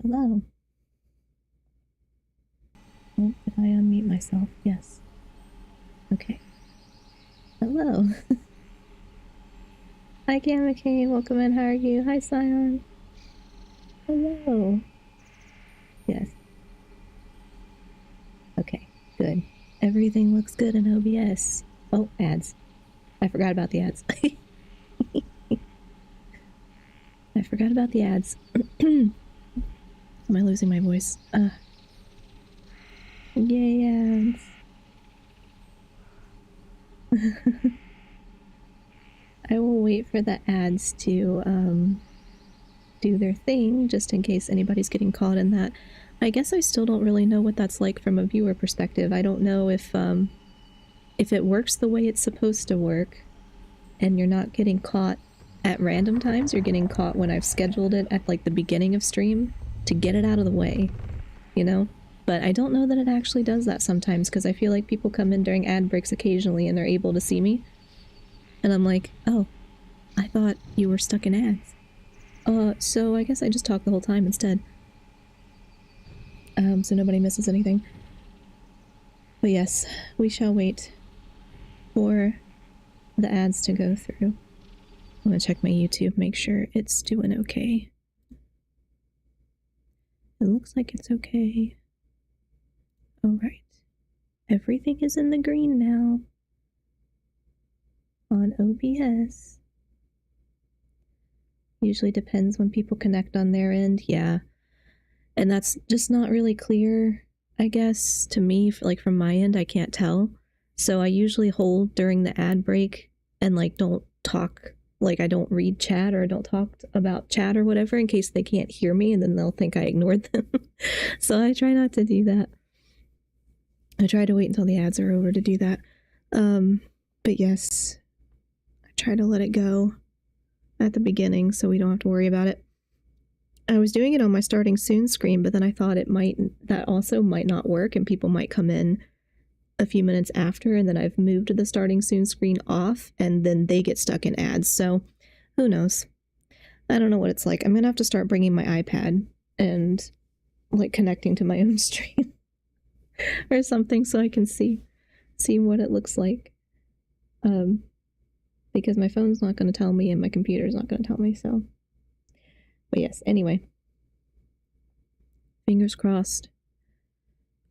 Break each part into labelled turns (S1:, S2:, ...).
S1: Hello. Oh, did I unmute myself? Yes. Okay. Hello. Hi, Kamikaze. Welcome in. How are you? Hi, Sion. Hello. Yes. Okay. Good. Everything looks good in OBS. Oh, ads. I forgot about the ads. I forgot about the ads. Am I losing my voice? Yay, ads. I will wait for the ads to do their thing, just in case anybody's getting caught in that. I guess I still don't really know what that's like from a viewer perspective. I don't know if it works the way it's supposed to work, and you're not getting caught at random times. You're getting caught when I've scheduled it at like the beginning of stream to get it out of the way, you know? But I don't know that it actually does that sometimes, because I feel like people come in during ad breaks occasionally and they're able to see me. And I'm like, oh, I thought you were stuck in ads. So I guess I just talk the whole time instead. So nobody misses anything. But yes, we shall wait for the ads to go through. I'm gonna check my YouTube, make sure it's doing okay. It looks like it's okay. Alright. Everything is in the green now. On OBS. Usually depends when people connect on their end, yeah. And that's just not really clear, I guess, to me, like from my end, I can't tell. So I usually hold during the ad break and like don't talk, like I don't read chat or don't talk about chat or whatever in case they can't hear me and then they'll think I ignored them. So I try not to do that. I try to wait until the ads are over to do that. But yes, I try to let it go at the beginning so we don't have to worry about it. I was doing it on my starting soon screen, but then I thought that also might not work and people might come in a few minutes after, and then I've moved the starting soon screen off and then they get stuck in ads. So who knows? I don't know what it's like. I'm gonna have to start bringing my iPad and like connecting to my own stream or something so I can see what it looks like. Because my phone's not going to tell me and my computer's not going to tell me, so. But yes, anyway. Fingers crossed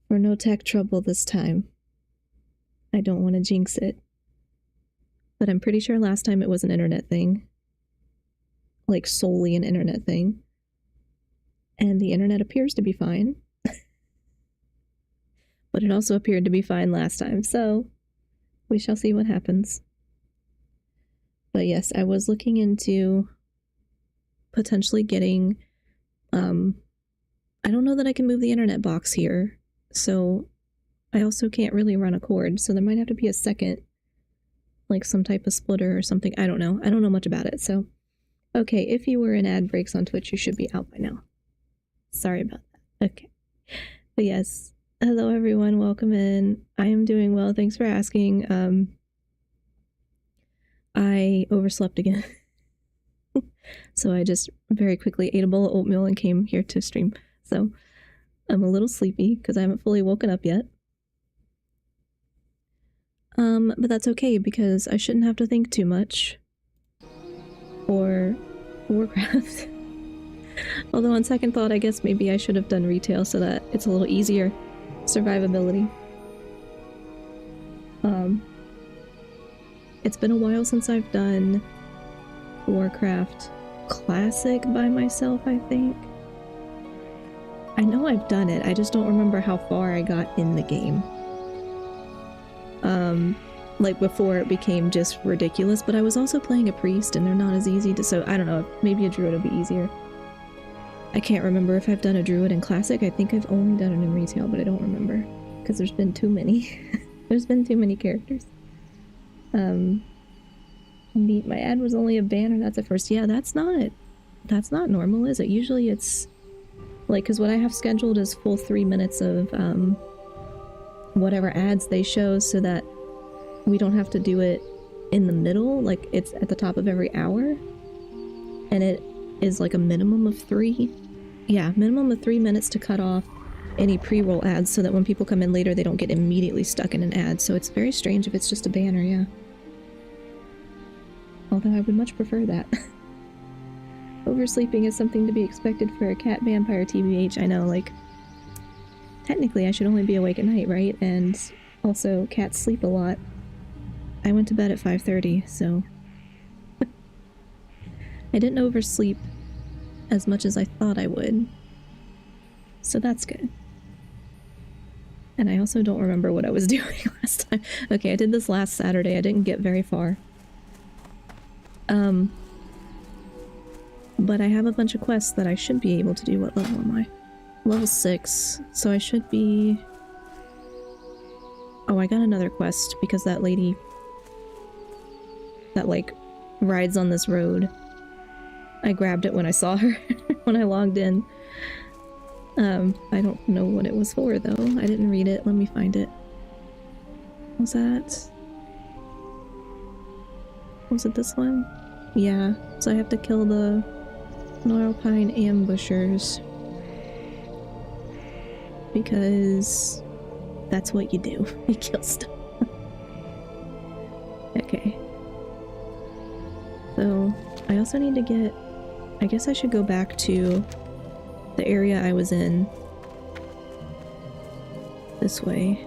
S1: for no tech trouble this time. I don't want to jinx it. But I'm pretty sure last time it was an internet thing. Like solely an internet thing. And the internet appears to be fine. But it also appeared to be fine last time, so we shall see what happens. But yes, I was looking into potentially getting, I don't know that I can move the internet box here, so I also can't really run a cord, so there might have to be a second, like some type of splitter or something. I don't know. I don't know much about it, so. Okay, if you were in ad breaks on Twitch, you should be out by now. Sorry about that. Okay. But yes, hello everyone, welcome in. I am doing well, thanks for asking. I overslept again. So I just very quickly ate a bowl of oatmeal and came here to stream. So I'm a little sleepy because I haven't fully woken up yet. But that's okay because I shouldn't have to think too much for Warcraft. Although on second thought, I guess maybe I should have done retail so that it's a little easier survivability. It's been a while since I've done Warcraft Classic by myself, I think. I know I've done it, I just don't remember how far I got in the game. Like before it became just ridiculous, but I was also playing a priest and they're not as easy to, so I don't know, maybe a druid will be easier. I can't remember if I've done a druid in Classic. I think I've only done it in retail, but I don't remember because there's been too many. There's been too many characters. Neat. My ad was only a banner. That's at first. Yeah, that's not normal, is it? Usually it's like, because what I have scheduled is full 3 minutes of whatever ads they show so that we don't have to do it in the middle. Like it's at the top of every hour, and it is like a minimum of 3, yeah, minimum of 3 minutes to cut off any pre-roll ads so that when people come in later they don't get immediately stuck in an ad. So it's very strange if it's just a banner, yeah. Although I would much prefer that. Oversleeping is something to be expected for a cat vampire TBH. I know, like, technically I should only be awake at night, right? And also, cats sleep a lot. I went to bed at 5:30, so... I didn't oversleep as much as I thought I would. So that's good. And I also don't remember what I was doing last time. Okay, I did this last Saturday. I didn't get very far. But I have a bunch of quests that I should be able to do. What level am I? Level 6. So I should be... Oh, I got another quest because that lady that, like, rides on this road. I grabbed it when I saw her, when I logged in. I don't know what it was for, though. I didn't read it. Let me find it. Was it this one? Yeah. So I have to kill the Gnarlpine ambushers. Because that's what you do. You kill stuff. Okay. So, I also need to get... I guess I should go back to the area I was in. This way.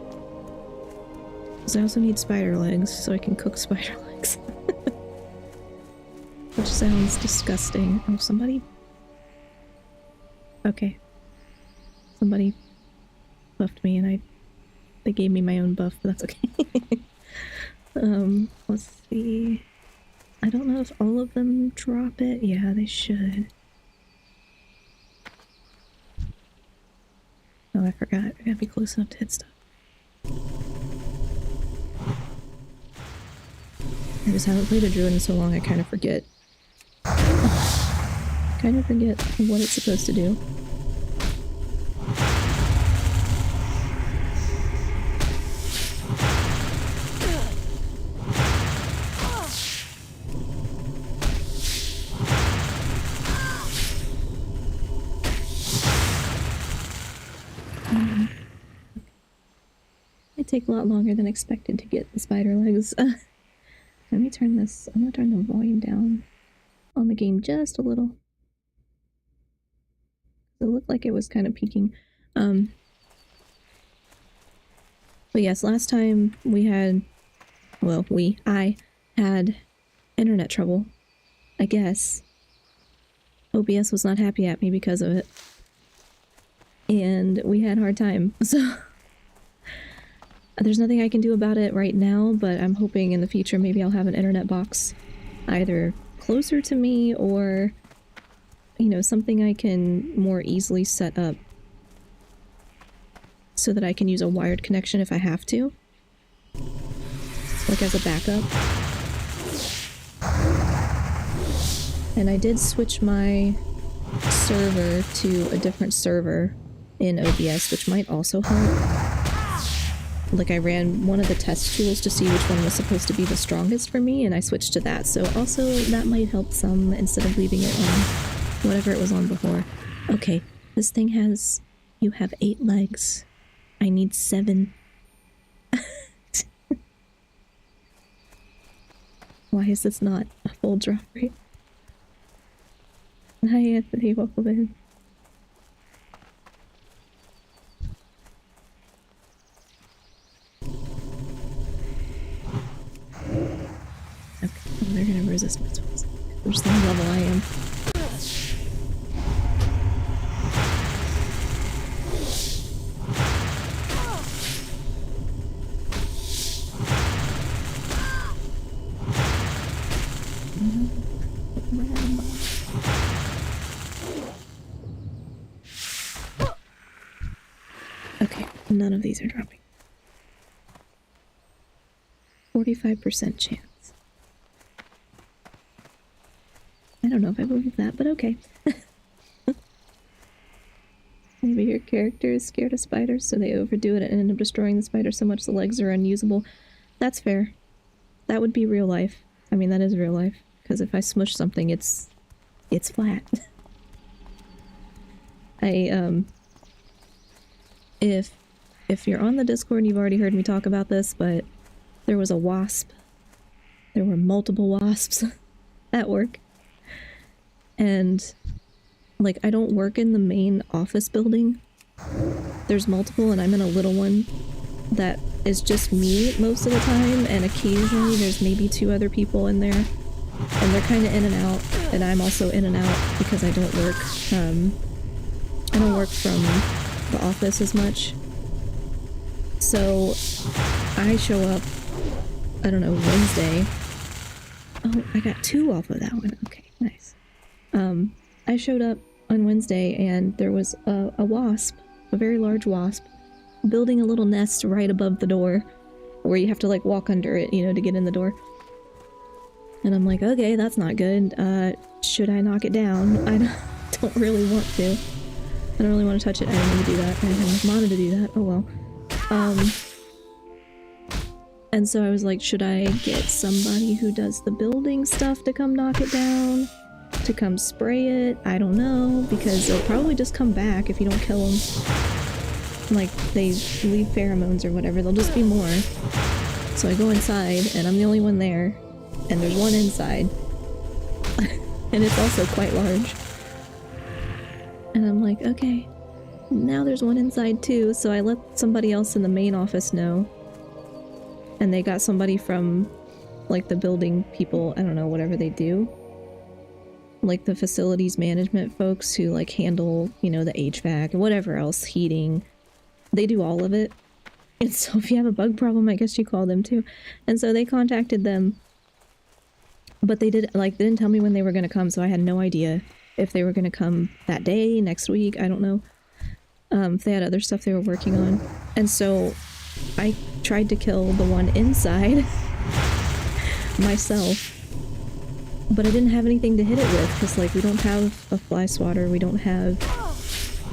S1: Because I also need spider legs, so I can cook spider legs. Which sounds disgusting. Oh, somebody... Okay. Somebody buffed me and they gave me my own buff, but that's okay. Let's see... I don't know if all of them drop it. Yeah, they should. Oh, I forgot. I gotta be close enough to hit stuff. I just haven't played a druid in so long, I kind of forget. Kind of forget what it's supposed to do. Take a lot longer than expected to get the spider legs. Let me turn this. I'm gonna turn the volume down on the game just a little. It looked like it was kind of peaking. But yes, last time we had, well, I had internet trouble. I guess OBS was not happy at me because of it, and we had a hard time. So. There's nothing I can do about it right now, but I'm hoping in the future maybe I'll have an internet box either closer to me or, you know, something I can more easily set up so that I can use a wired connection if I have to. Like as a backup. And I did switch my server to a different server in OBS, which might also help. Like, I ran one of the test tools to see which one was supposed to be the strongest for me, and I switched to that. So also, that might help some instead of leaving it on whatever it was on before. Okay, this thing has... You have 8 legs. I need 7. Why is this not a full drop rate? Hi, Anthony. Welcome in. Okay, well, they're gonna resist my spells. They're just the level I am. Okay, none of these are dropping. 45% chance. I don't know if I believe that, but okay. Maybe your character is scared of spiders, so they overdo it and end up destroying the spider so much the legs are unusable. That's fair. That would be real life. I mean, that is real life. Because if I smush something, it's flat. If you're on the Discord, you've already heard me talk about this, but there was a wasp. There were multiple wasps at work. And, like, I don't work in the main office building. There's multiple, and I'm in a little one that is just me most of the time, and occasionally there's maybe 2 other people in there. And they're kind of in and out, and I'm also in and out because I don't work from the office as much. So I show up, I don't know, Wednesday. Oh, I got 2 off of that one. Okay, nice. I showed up on Wednesday and there was a wasp, a very large wasp, building a little nest right above the door where you have to like walk under it, you know, to get in the door. And I'm like, okay, that's not good. Should I knock it down? I don't really want to. I don't really want to touch it. I didn't mean to do that. I didn't have Mana to do that. Oh well. And so I was like, should I get somebody who does the building stuff to come knock it down? To come spray it? I don't know, because they'll probably just come back if you don't kill them. Like, they leave pheromones or whatever, there'll just be more. So I go inside, and I'm the only one there, and there's one inside. And it's also quite large. And I'm like, okay, now there's one inside too, so I let somebody else in the main office know. And they got somebody from, like, the building people, I don't know, whatever they do. Like, the facilities management folks who, like, handle, you know, the HVAC and whatever else, heating. They do all of it. And so if you have a bug problem, I guess you call them too. And so they contacted them. But they didn't tell me when they were going to come, so I had no idea if they were going to come that day, next week, I don't know. If they had other stuff they were working on. And so I tried to kill the one inside myself, but I didn't have anything to hit it with, because, like, we don't have a fly swatter, we don't have...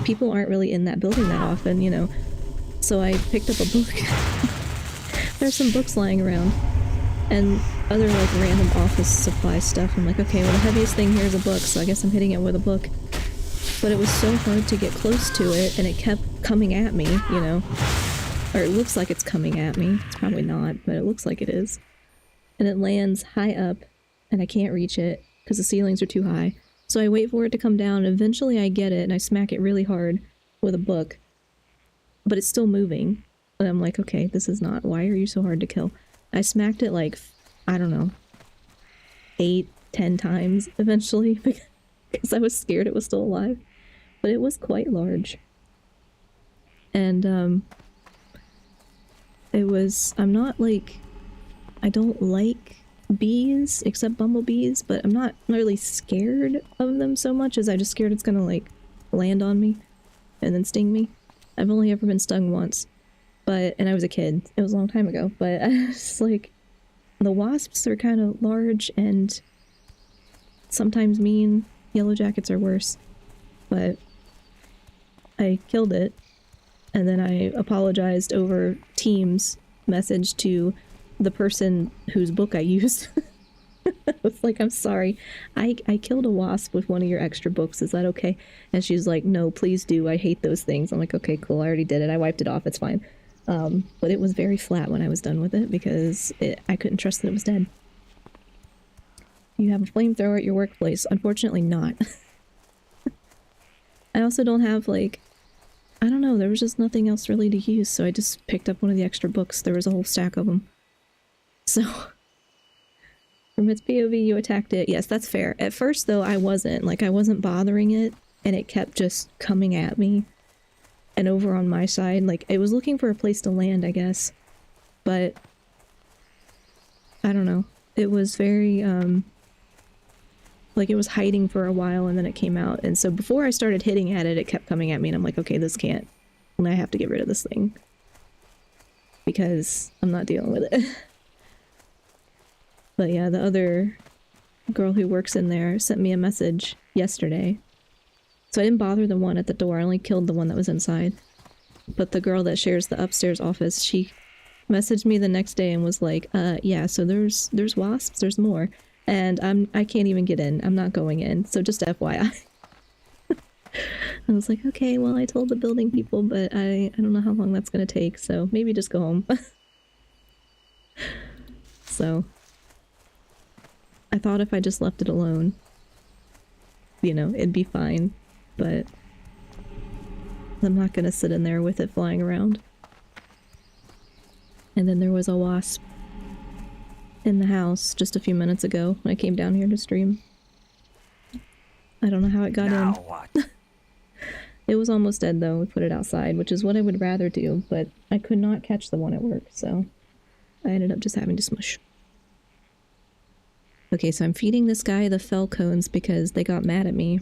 S1: People aren't really in that building that often, you know. So I picked up a book. There's some books lying around. And other, like, random office supply stuff. I'm like, okay, well, the heaviest thing here is a book, so I guess I'm hitting it with a book. But it was so hard to get close to it, and it kept coming at me, you know. Or it looks like it's coming at me. It's probably not, but it looks like it is. And it lands high up, and I can't reach it, because the ceilings are too high. So I wait for it to come down, and eventually I get it, and I smack it really hard with a book. But it's still moving. And I'm like, okay, this is not... Why are you so hard to kill? I smacked it like, I don't know, 8, 10 times eventually, because I was scared it was still alive. But it was quite large. And, it was... I'm not, like... I don't like bees, except bumblebees, but I'm not really scared of them so much as I'm just scared it's gonna, like, land on me and then sting me. I've only ever been stung once. But, and I was a kid. It was a long time ago. But I was like, the wasps are kind of large and sometimes mean. Yellow jackets are worse. But I killed it. And then I apologized over Teams message to the person whose book I used. I was like, I'm sorry. I killed a wasp with one of your extra books. Is that okay? And she's like, no, please do. I hate those things. I'm like, okay, cool. I already did it. I wiped it off. It's fine. But it was very flat when I was done with it because I couldn't trust that it was dead. You have a flamethrower at your workplace. Unfortunately not. I also don't have, like, I don't know, there was just nothing else really to use, so I just picked up one of the extra books. There was a whole stack of them. So, from its POV, you attacked it. Yes, that's fair. At first, though, I wasn't bothering it, and it kept just coming at me. And over on my side, like, it was looking for a place to land, I guess. But, I don't know. It was very, like, it was hiding for a while, and then it came out. And so before I started hitting at it, it kept coming at me, and I'm like, okay, this can't. And I have to get rid of this thing. Because I'm not dealing with it. But yeah, the other girl who works in there sent me a message yesterday. So I didn't bother the one at the door, I only killed the one that was inside. But the girl that shares the upstairs office, she messaged me the next day and was like, yeah, so there's wasps, there's more. And I can't even get in, I'm not going in, so just FYI. I was like, okay, well, I told the building people, but I don't know how long that's gonna take, so maybe just go home. So I thought if I just left it alone, you know, it'd be fine, but I'm not gonna sit in there with it flying around. And then there was a wasp in the house just a few minutes ago when I came down here to stream. I don't know how it got in.
S2: Now what?
S1: It was almost dead though. We put it outside, which is what I would rather do, but I could not catch the one at work, so I ended up just having to smush. Okay, so I'm feeding this guy the fell cones because they got mad at me.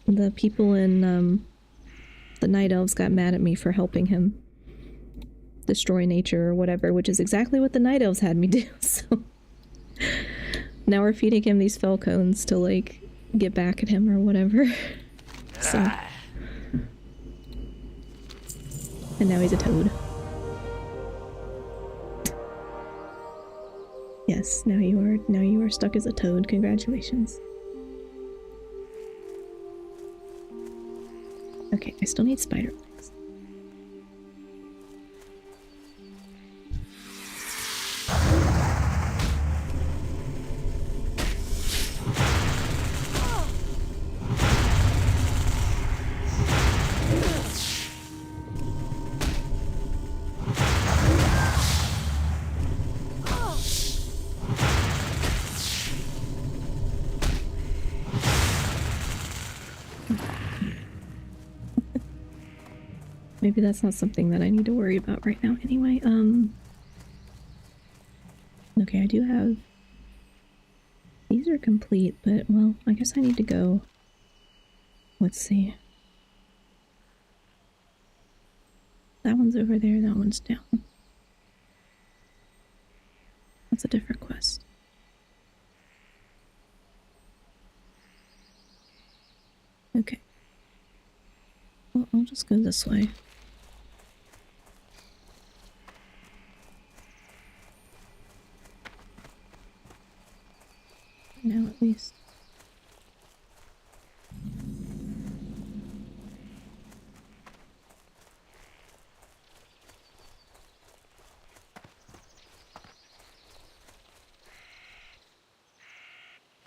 S1: The people in the Night Elves got mad at me for helping him destroy nature or whatever, which is exactly what the Night Elves had me do, so now we're feeding him these fell cones to, like, get back at him or whatever. So. And now he's a toad. Yes, now you are stuck as a toad. Congratulations. Okay, I still need spider legs. Maybe that's not something that I need to worry about right now anyway. Okay, I do have... These are complete, but, well, I guess I need to go... Let's see. That one's over there, that one's down. That's a different quest. Okay. Well, I'll just go this way. Now at least.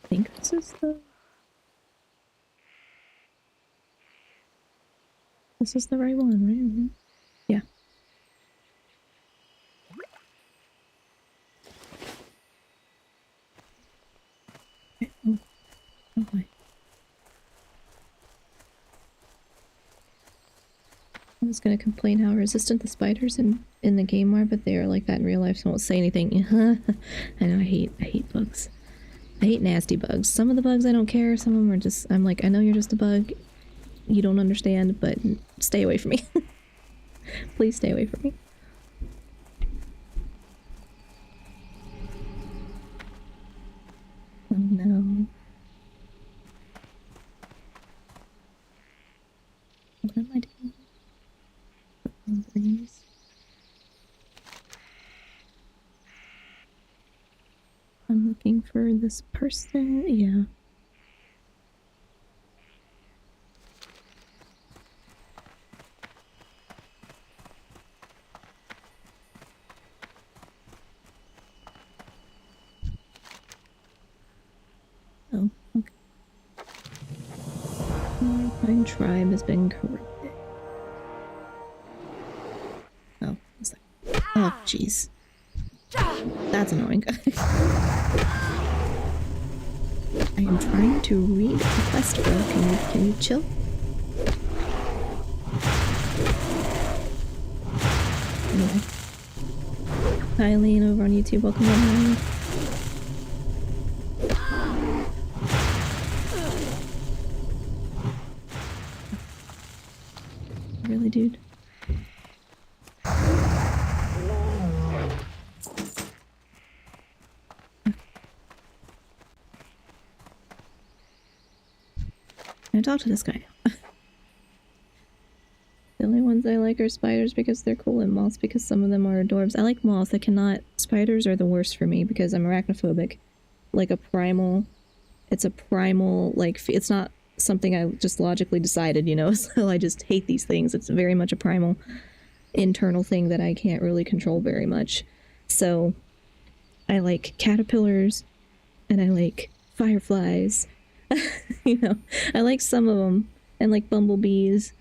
S1: I think this is the... This is the right one, right? Yeah. Okay. Oh. Oh my. I was gonna complain how resistant the spiders in the game are, but they are like that in real life, so I won't say anything. I know, I hate bugs. I hate nasty bugs. Some of the bugs I don't care, some of them are just, I'm like, I know you're just a bug. You don't understand, but stay away from me. Please stay away from me. Oh no. What am I doing? These. I'm looking for this person. Yeah. Oh, okay. My tribe has been corrupted. Oh, what's that? Oh, jeez. That's annoying. I am trying to read the quest, bro. Can you chill? Anyway. Hi, Eileen, over on YouTube. Welcome on. Really, dude? I talk to this guy now. The only ones I like are spiders because they're cool and moths because some of them are adorbs. I like moths. I cannot... Spiders are the worst for me because I'm arachnophobic. Like a primal... It's a primal, like... It's not something I just logically decided, you know, so I just hate these things. It's very much a primal internal thing that I can't really control very much. So I like caterpillars and I like fireflies. You know, I like some of them and like bumblebees,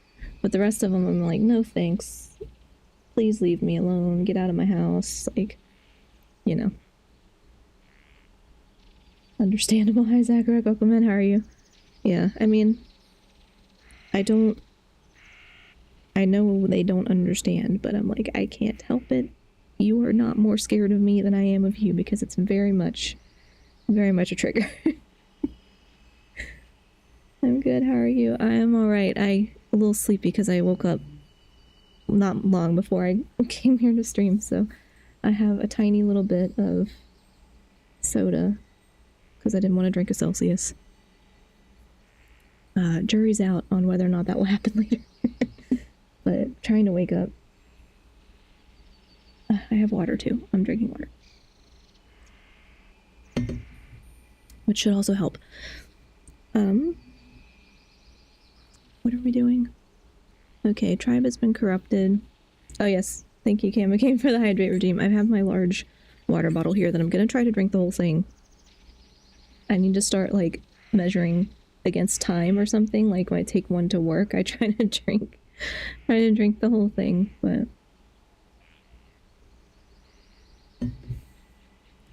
S1: but the rest of them I'm like, no thanks. Please leave me alone. Get out of my house. Like, you know. Understandable. Hi, Zachary. Welcome in. How are you? Yeah, I mean, I know they don't understand, but I'm like, I can't help it. You are not more scared of me than I am of you, because it's very much a trigger. I'm good. How are you? I am alright. A little sleepy because I woke up not long before I came here to stream, so I have a tiny little bit of soda because I didn't want to drink a Celsius. Jury's out on whether or not that will happen later. But trying to wake up. I have water too. I'm drinking water. Which should also help. What are we doing? Okay, tribe has been corrupted. Oh yes, thank you, Cam McCain, for the hydrate regime. I have my large water bottle here that I'm gonna try to drink the whole thing. I need to start, like, measuring against time or something. Like, when I take one to work, I try to drink the whole thing, but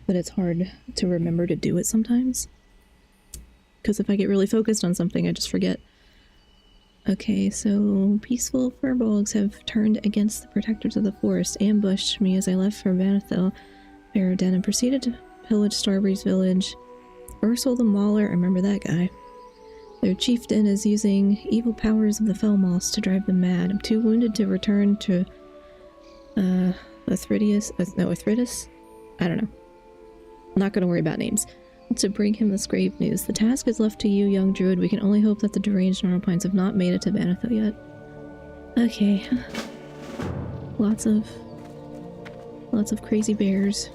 S1: it's hard to remember to do it sometimes. Because if I get really focused on something, I just forget. Okay, so peaceful furbolgs have turned against the protectors of the forest, ambushed me as I left for Vanathel, Paraden, and proceeded to pillage Starbreeze village. Ursel the Mauler, I remember that guy. Their chieftain is using evil powers of the Felmoss to drive them mad. I'm too wounded to return to Athridus? I don't know. I'm not gonna worry about names. To bring him this grave news. The task is left to you, young druid. We can only hope that the deranged Normopines have not made it to Vanathel yet. Okay. Lots of crazy bears.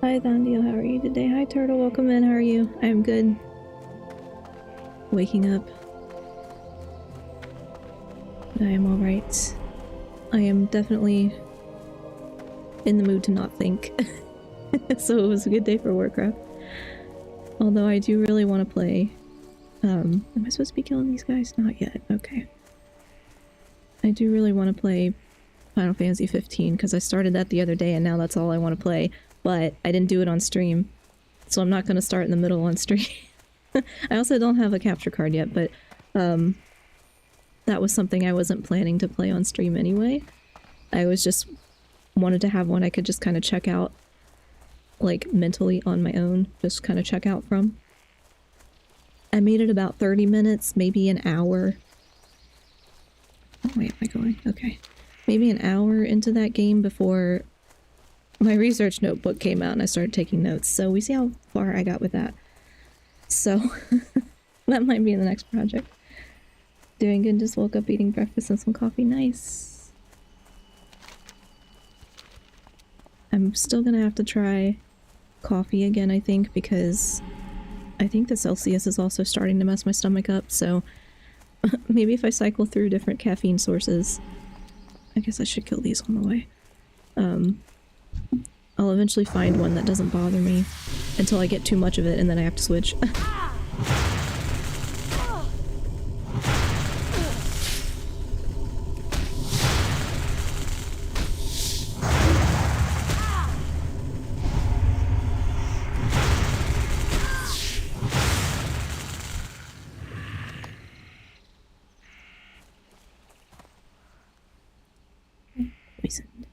S1: Hi Thandio, how are you today? Hi Turtle, welcome in, how are you? I am good. Waking up. I am alright. I am definitely in the mood to not think. So it was a good day for Warcraft. Although I do really want to play. Am I supposed to be killing these guys? Not yet. Okay. I do really want to play Final Fantasy 15 because I started that the other day and now that's all I want to play. But I didn't do it on stream. So I'm not going to start in the middle on stream. I also don't have a capture card yet, but that was something I wasn't planning to play on stream anyway. I was just wanted to have one I could just kind of check out, like, mentally on my own. Just kind of check out from. I made it about 30 minutes, maybe an hour. Oh, wait, am I going? Okay. Maybe an hour into that game before my research notebook came out and I started taking notes. So we see how far I got with that. So, that might be in the next project. Doing good, just woke up eating breakfast and some coffee. Nice. I'm still gonna have to try coffee again, I think, because I think the Celsius is also starting to mess my stomach up, so maybe if I cycle through different caffeine sources. I guess I should kill these on the way. I'll eventually find one that doesn't bother me until I get too much of it and then I have to switch. Poisoned.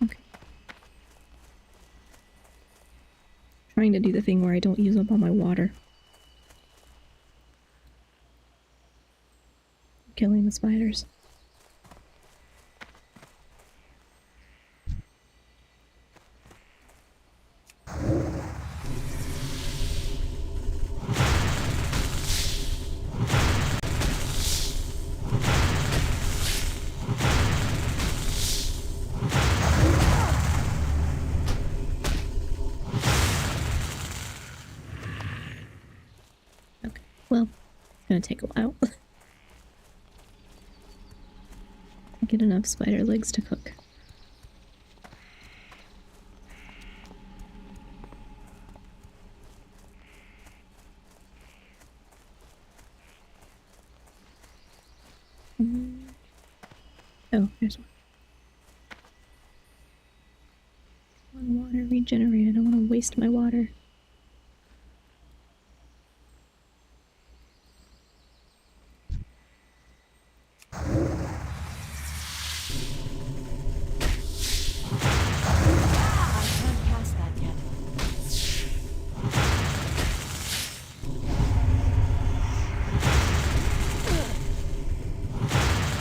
S1: Okay. Trying to do the thing where I don't use up all my water. Killing the spiders. Gonna take a while. Get enough spider legs to cook. Oh, there's one. One water regenerated. I don't want to waste my water.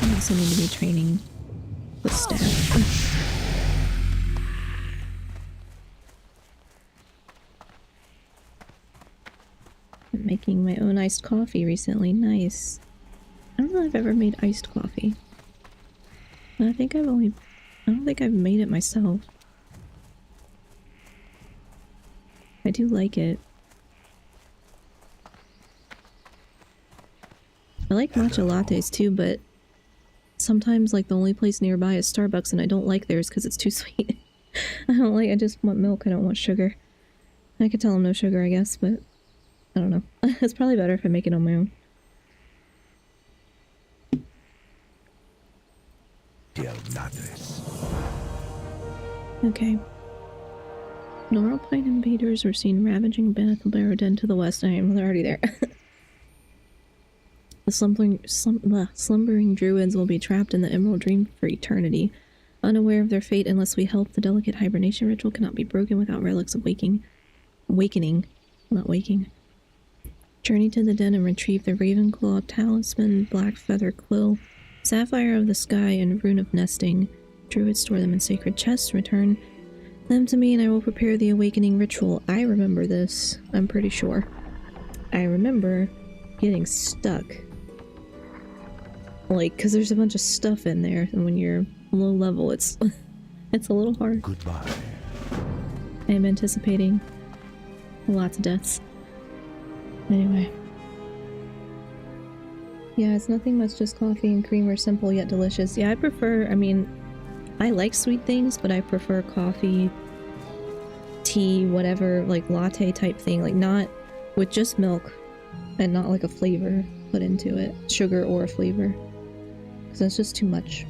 S1: I also need to be training with staff. I'm making my own iced coffee recently. Nice. I don't know if I've ever made iced coffee. I don't think I've made it myself. I do like it. I like matcha lattes too, but sometimes like the only place nearby is Starbucks and I don't like theirs because it's too sweet. I just want milk, I don't want sugar. I could tell them no sugar, I guess, but I don't know. It's probably better if I make it on my own. Okay. Noralpine invaders were seen ravaging Banathalbaroden to the west. They're already there. The slumbering druids will be trapped in the Emerald Dream for eternity. Unaware of their fate unless we help, the delicate hibernation ritual cannot be broken without relics of awakening. Not waking. Journey to the den and retrieve the Ravenclaw Talisman, Black Feather Quill, Sapphire of the Sky, and Rune of Nesting. Druids store them in sacred chests. Return them to me and I will prepare the awakening ritual. I remember this. I'm pretty sure. I remember getting stuck. Like, because there's a bunch of stuff in there, and when you're low level, it's it's a little hard.
S2: Goodbye.
S1: I am anticipating lots of deaths. Anyway. Yeah, it's nothing much, just coffee and cream are simple yet delicious. Yeah, I like sweet things, but I prefer coffee, tea, whatever, like latte type thing, like not with just milk and not like a flavor put into it, sugar or a flavor, because that's just too much.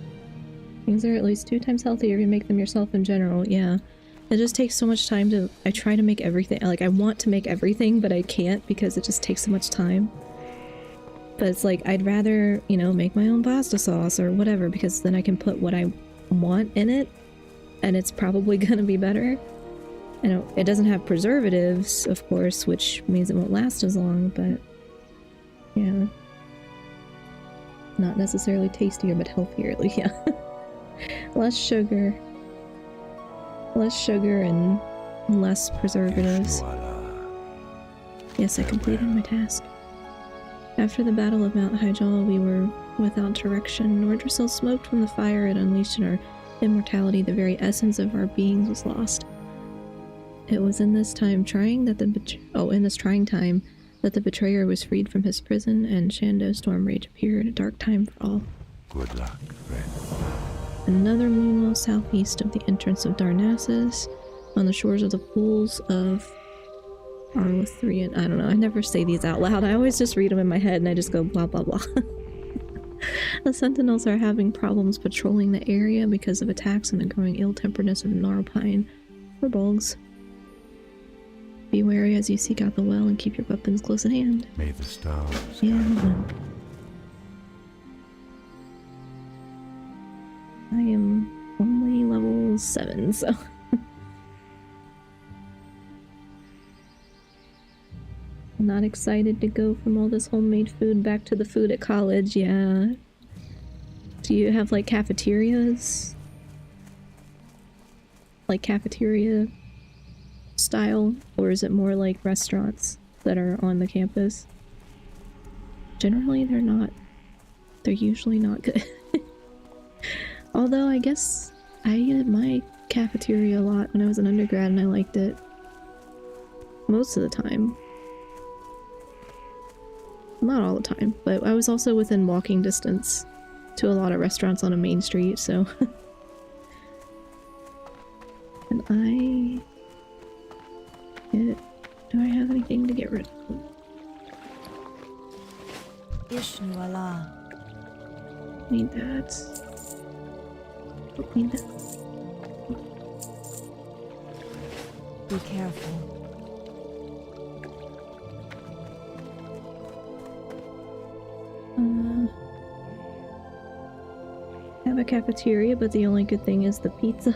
S1: Things are at least 2 times healthier if you make them yourself in general. Yeah, it just takes so much time to, I try to make everything, like I want to make everything, but I can't because it just takes so much time. But it's like, I'd rather, you know, make my own pasta sauce or whatever, because then I can put what I want in it, and it's probably gonna be better. I know it doesn't have preservatives, of course, which means it won't last as long, but yeah. Not necessarily tastier, but healthier, yeah. Less sugar. Less sugar and less preservatives. Yes, I completed my task. After the Battle of Mount Hyjal, we were without direction. Nordrassil smoked from the fire it unleashed in our immortality. The very essence of our beings was lost. It was in this time trying that in this trying time that the betrayer was freed from his prison, and Shando Stormrage appeared, a dark time for all.
S2: Good luck, friend.
S1: Another moonwell southeast of the entrance of Darnassus, on the shores of the pools of Arlithrian. I don't know, I never say these out loud. I always just read them in my head and I just go blah blah blah. The Sentinels are having problems patrolling the area because of attacks and the growing ill-temperedness of Noralpine Furbolgs. Be wary as you seek out the well and keep your weapons close at hand.
S2: May the stars
S1: Yeah,
S2: guide you.
S1: I am only level 7, so... I'm not excited to go from all this homemade food back to the food at college, yeah. Do you have, like, cafeterias? Like, cafeteria style? Or is it more like restaurants that are on the campus? Generally, they're not. They're usually not good. Although, I guess I ate at my cafeteria a lot when I was an undergrad and I liked it. Most of the time. Not all the time, but I was also within walking distance to a lot of restaurants on a main street, so... And do I have anything to get rid of?
S3: Ishnu Allah.
S1: Need that. Don't need that.
S3: Be careful.
S1: I have a cafeteria, but the only good thing is the pizza.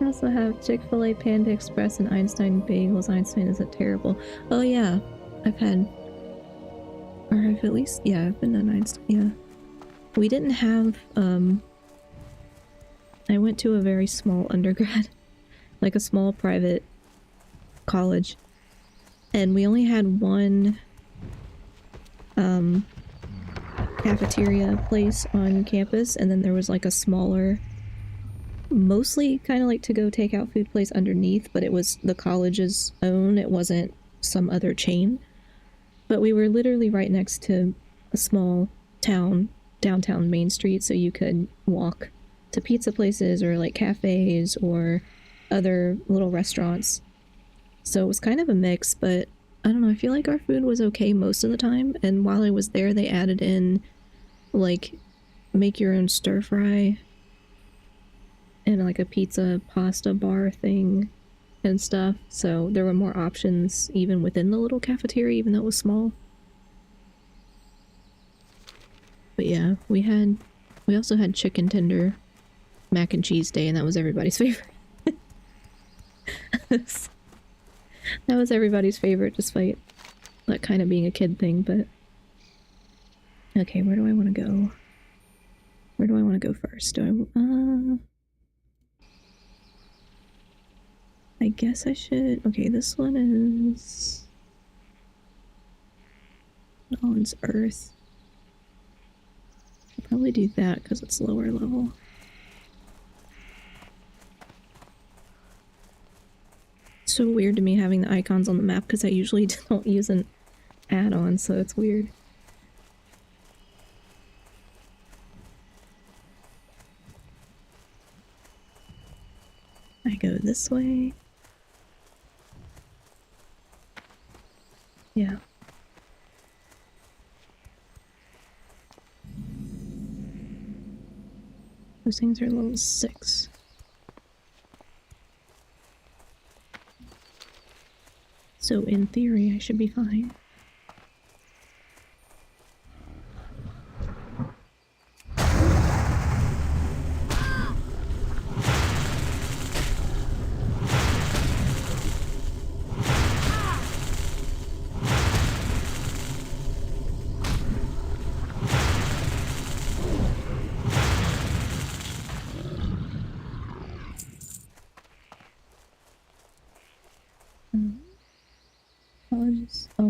S1: I also have Chick-fil-A, Panda Express, and Einstein Bagels. Einstein isn't terrible. Oh yeah, I've had... Or I've at least... Yeah, I've been to Einstein, yeah. We didn't have, I went to a very small undergrad. Like a small private college. And we only had one, cafeteria place on campus, and then there was like a smaller, mostly kind of like to-go takeout food place underneath, but it was the college's own. It wasn't some other chain. But we were literally right next to a small town, downtown Main Street, so you could walk to pizza places or like cafes or other little restaurants. So it was kind of a mix, but I don't know, I feel like our food was okay most of the time, and while I was there they added in like make your own stir fry and like a pizza pasta bar thing and stuff, so there were more options even within the little cafeteria, even though it was small. But yeah, we also had chicken tender mac and cheese day, and that was everybody's favorite. That was everybody's favorite, despite that kind of being a kid thing, but... Okay, where do I want to go? Where do I want to go first? I guess I should... Okay, this one is... Oh, it's Earth. I'll probably do that because it's lower level. It's so weird to me having the icons on the map because I usually don't use an add-on, so it's weird. I go this way. Yeah. Those things are level 6. So in theory, I should be fine.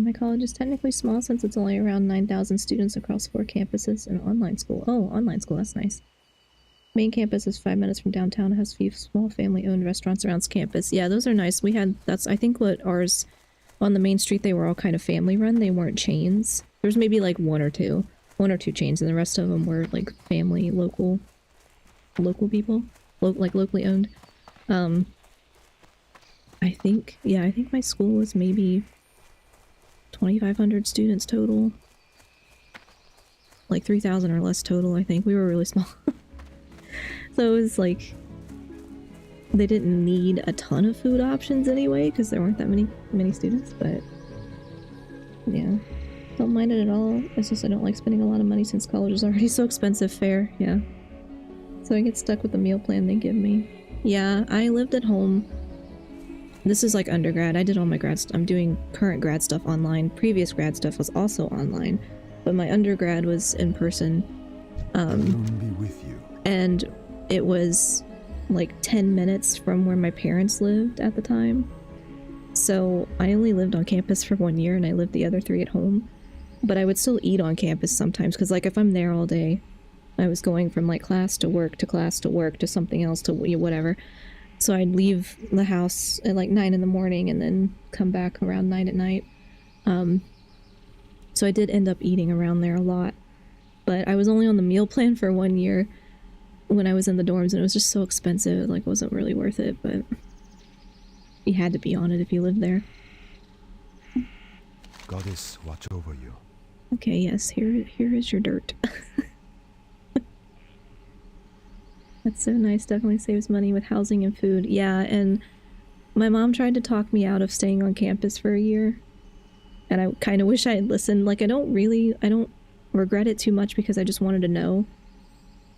S1: My college is technically small since it's only around 9,000 students across 4 campuses and online school. Oh, online school, that's nice. Main campus is 5 minutes from downtown. It has a few small family-owned restaurants around campus. Yeah, those are nice. We had, that's, I think what ours, on the main street, they were all kind of family-run. They weren't chains. There was maybe like one or two chains, and the rest of them were like family, local people, like locally owned. I think my school was maybe 2,500 students total. Like 3,000 or less total, I think. We were really small. So it was like... They didn't need a ton of food options anyway, because there weren't that many students, but... Yeah. Don't mind it at all. It's just I don't like spending a lot of money since college is already so expensive fare, yeah. So I get stuck with the meal plan they give me. Yeah, I lived at home. This is like undergrad. I did all my grad stuff. I'm doing current grad stuff online. Previous grad stuff was also online, but my undergrad was in person.
S2: Be with you.
S1: And it was like 10 minutes from where my parents lived at the time. So I only lived on campus for 1 year, and I lived the other 3 at home. But I would still eat on campus sometimes, because like if I'm there all day, I was going from like class to work to class to work to something else to whatever. So I'd leave the house at like 9 in the morning and then come back around 9 at night. So so I did end up eating around there a lot. But I was only on the meal plan for 1 year when I was in the dorms, and it was just so expensive, like, it wasn't really worth it, but you had to be on it if you lived there.
S2: Goddess, watch over you.
S1: Okay, yes, here is your dirt. That's so nice, definitely saves money with housing and food. Yeah, and my mom tried to talk me out of staying on campus for a year, and I kind of wish I had listened. Like, I don't regret it too much because I just wanted to know.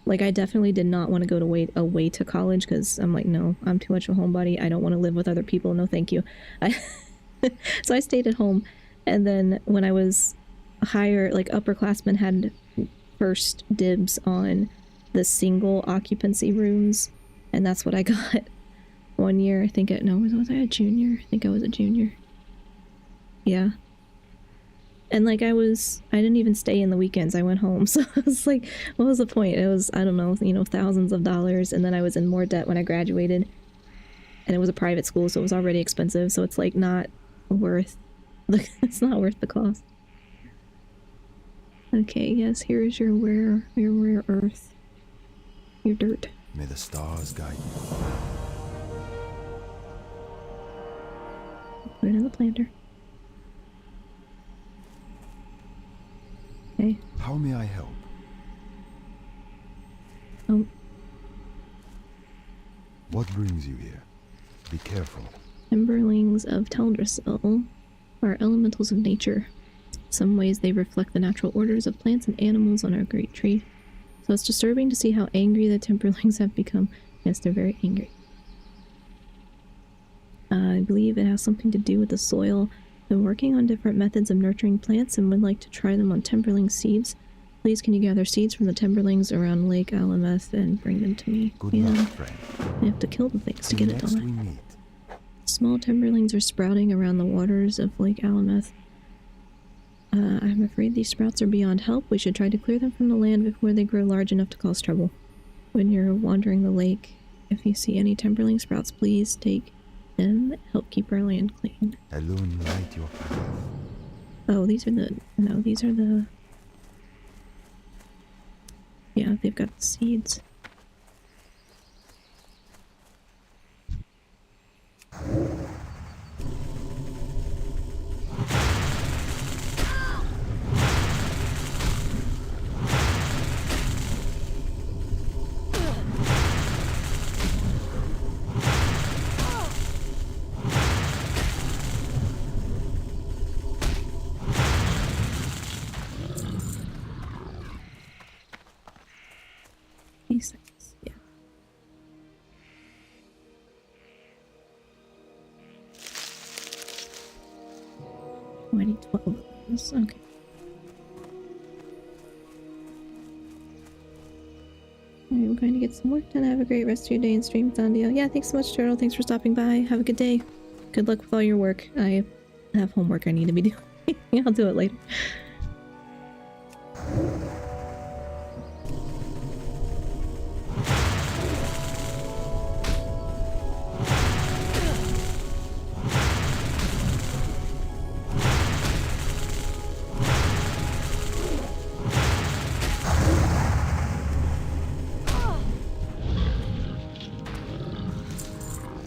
S1: Like, I definitely did not want to go away to college because I'm like, no, I'm too much of a homebody. I don't want to live with other people. No, thank you. So I stayed at home. And then when I was higher, like, upperclassmen had first dibs on the single occupancy rooms. And that's what I got 1 year. I think was I a junior? I think I was a junior. Yeah. And like I didn't even stay in the weekends. I went home. So I was like, what was the point? It was, I don't know, thousands of dollars. And then I was in more debt when I graduated. And it was a private school, so it was already expensive. So it's like not worth it's not worth the cost. Okay, yes, here is your rare earth. Your dirt.
S2: May the stars guide you.
S1: Put it in the planter. Okay.
S2: How may I help?
S1: Oh.
S2: What brings you here? Be careful.
S1: Timberlings of Teldrassil are elementals of nature. In some ways they reflect the natural orders of plants and animals on our great tree. So it's disturbing to see how angry the Timberlings have become. Yes, they're very angry. I believe it has something to do with the soil. Been working on different methods of nurturing plants and would like to try them on Timberling seeds. Please can you gather seeds from the Timberlings around Lake Alameth and bring them to me?
S2: Good luck, friend.
S1: I have to kill the things to get it
S2: Next we
S1: done.
S2: meet.
S1: Small Timberlings are sprouting around the waters of Lake Alameth. I'm afraid these sprouts are beyond help. We should try to clear them from the land before they grow large enough to cause trouble. When you're wandering the lake, if you see any Timberling sprouts, please take them. Help keep our land clean.
S2: Illuminate your path.
S1: Oh, these are the... Yeah, they've got the seeds. These things, yeah. Oh, I need 12 of those. Okay. Alright, we're going to get some work done. Have a great rest of your day and stream, Thandio. Yeah, thanks so much, Turtle. Thanks for stopping by. Have a good day. Good luck with all your work. I have homework I need to be doing. I'll do it later.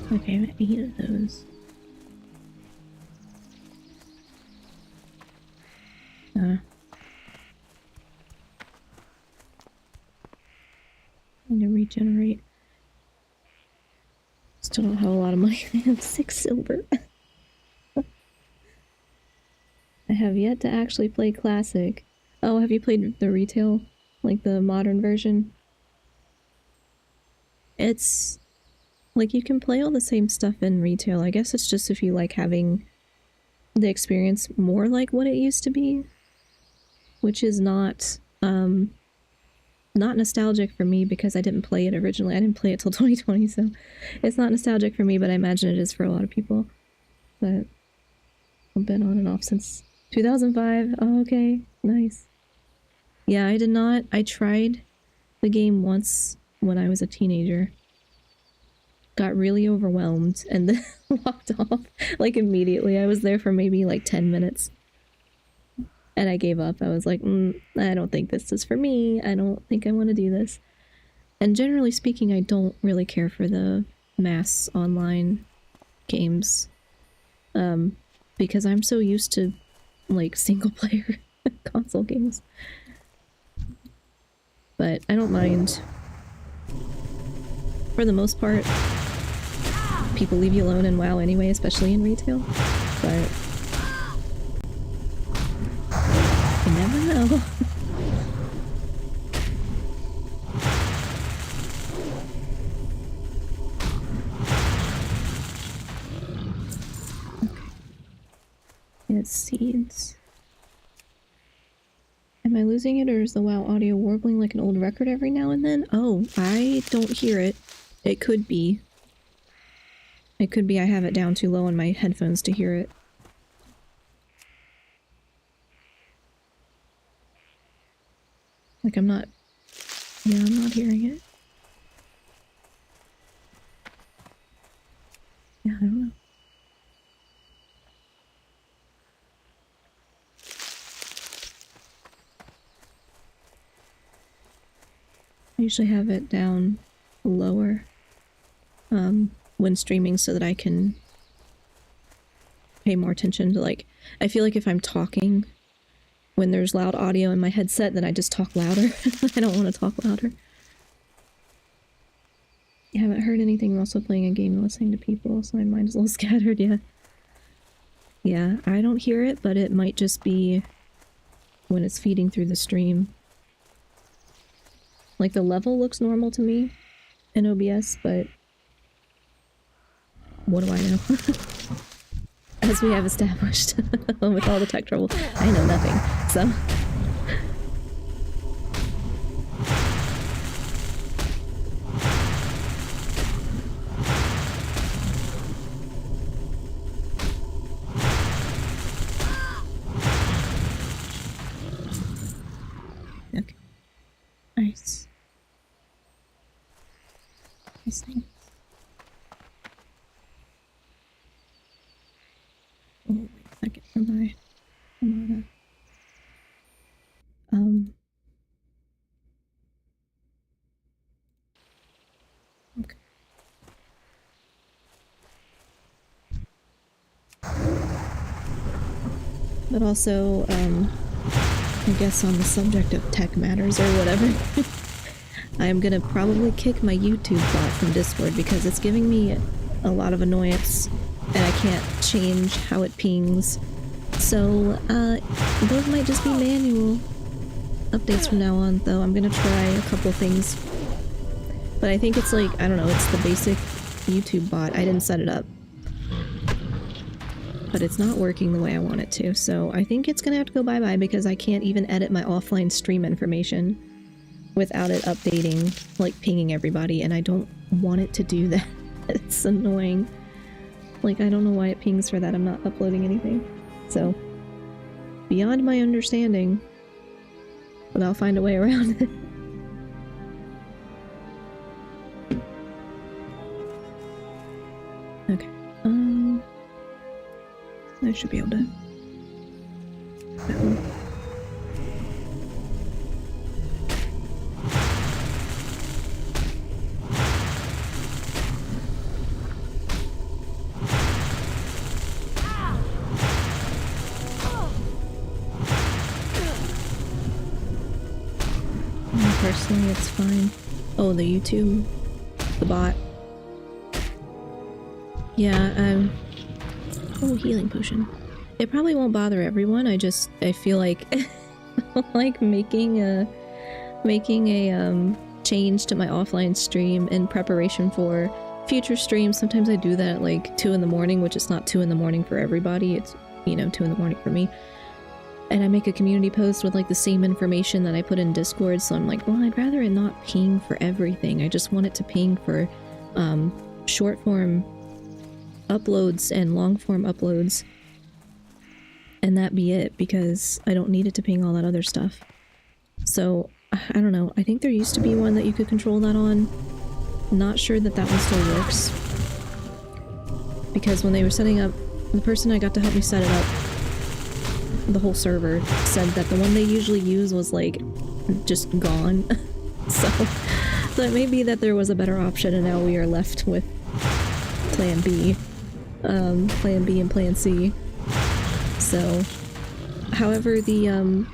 S1: Okay, I'm at 8 of those. Need to regenerate. Still don't have a lot of money. I have 6 silver. I have yet to actually play Classic. Oh, have you played the retail? Like the modern version? It's... like, you can play all the same stuff in retail. I guess it's just if you like having the experience more like what it used to be. Which is not nostalgic for me because I didn't play it originally. I didn't play it till 2020, so it's not nostalgic for me, but I imagine it is for a lot of people. But I've been on and off since 2005. Oh, okay. Nice. Yeah, I did not. I tried the game once when I was a teenager. Got really overwhelmed and then walked off like immediately. I was there for maybe like 10 minutes. And I gave up. I was like, I don't think this is for me. I don't think I want to do this. And generally speaking, I don't really care for the mass online games. Because I'm so used to, like, single-player console games. But I don't mind. For the most part, people leave you alone in WoW anyway, especially in retail. But you never know. Okay. It's seeds. Am I losing it, or is the WoW audio warbling like an old record every now and then? Oh, I don't hear it. It could be. It could be I have it down too low on my headphones to hear it. Like I'm not... Yeah, I'm not hearing it. Yeah, I don't know. I usually have it down lower when streaming so that I can pay more attention to, like, I feel like if I'm talking when there's loud audio in my headset, then I just talk louder. I don't want to talk louder. I haven't heard anything. I'm also playing a game and listening to people, so my mind is a little scattered, yeah. Yeah, I don't hear it, but it might just be when it's feeding through the stream. Like, the level looks normal to me in OBS, but what do I know? As we have established with all the tech trouble, I know nothing, so... Okay. Nice. Nice thing. Oh, wait a second for my Amada. Okay. But also, I guess on the subject of tech matters or whatever, I'm gonna probably kick my YouTube bot from Discord because it's giving me a lot of annoyance and I can't change how it pings. So, those might just be manual updates from now on, though. I'm gonna try a couple things. But I think it's like, I don't know, it's the basic YouTube bot. I didn't set it up. But it's not working the way I want it to, so I think it's gonna have to go bye-bye because I can't even edit my offline stream information without it updating, like pinging everybody, and I don't want it to do that. It's annoying. Like, I don't know why it pings for that. I'm not uploading anything. So, beyond my understanding, but I'll find a way around it. Okay, I should be able to... that one. Personally, it's fine. Oh, the YouTube, the bot. Yeah, oh, healing potion. It probably won't bother everyone. I feel like, like making a change to my offline stream in preparation for future streams. Sometimes I do that at like 2 in the morning, which is not 2 in the morning for everybody. It's, you know, 2 in the morning for me. And I make a community post with like the same information that I put in Discord, so I'm like, well, I'd rather it not ping for everything. I just want it to ping for short form uploads and long form uploads. And that be it, because I don't need it to ping all that other stuff. So, I don't know. I think there used to be one that you could control that on. Not sure that that one still works. Because when they were setting up, the person I got to help me set it up the whole server said that the one they usually use was like just gone. So it may be that there was a better option and now we are left with plan B. Plan B and plan C. So, however, the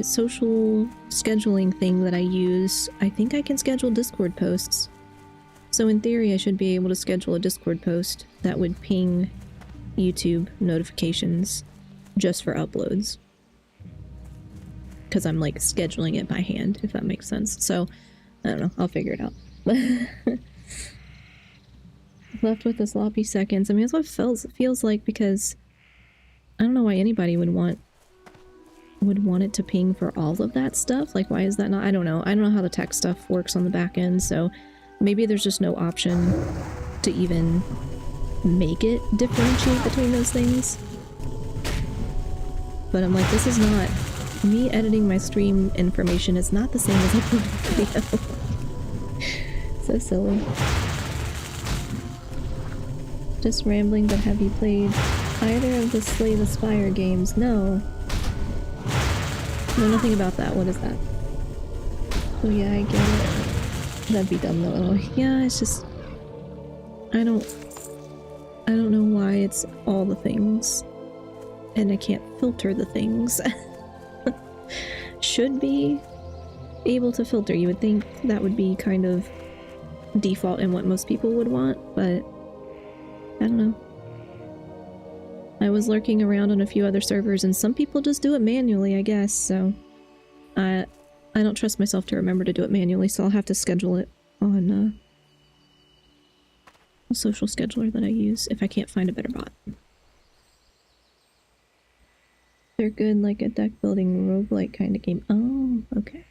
S1: social scheduling thing that I use, I think I can schedule Discord posts. So in theory, I should be able to schedule a Discord post that would ping YouTube notifications just for uploads. Because I'm like scheduling it by hand, if that makes sense. So, I don't know, I'll figure it out. Left with the sloppy seconds. I mean, that's what it feels like, because I don't know why anybody would want it to ping for all of that stuff. Like, why is that not? I don't know. I don't know how the tech stuff works on the back end, so maybe there's just no option to even make it differentiate between those things. But I'm like, this is not me editing my stream information. It's not the same as uploading video. So silly. Just rambling, but have you played either of the Slay the Spire games? No. Know nothing about that. What is that? Oh yeah, I get it. That'd be dumb though. Yeah, it's just... I don't know why it's all the things. And I can't filter the things. Should be able to filter. You would think that would be kind of default in what most people would want, but I don't know. I was lurking around on a few other servers and some people just do it manually, I guess, so I don't trust myself to remember to do it manually, so I'll have to schedule it on a social scheduler that I use if I can't find a better bot. They're good like a deck building roguelike kind of game. Oh, okay.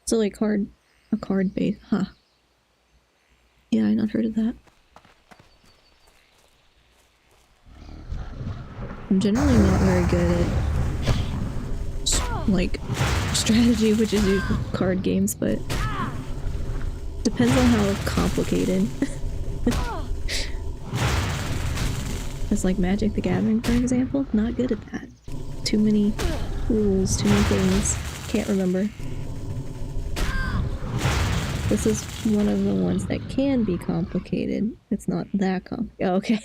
S1: So like a card based, huh. Yeah, I not heard of that. I'm generally not very good at like strategy, which is usually card games, but depends on how complicated. It's like Magic the Gathering, for example. Not good at that. Too many rules, too many things. Can't remember. This is one of the ones that can be complicated. It's not that complicated. Oh, okay.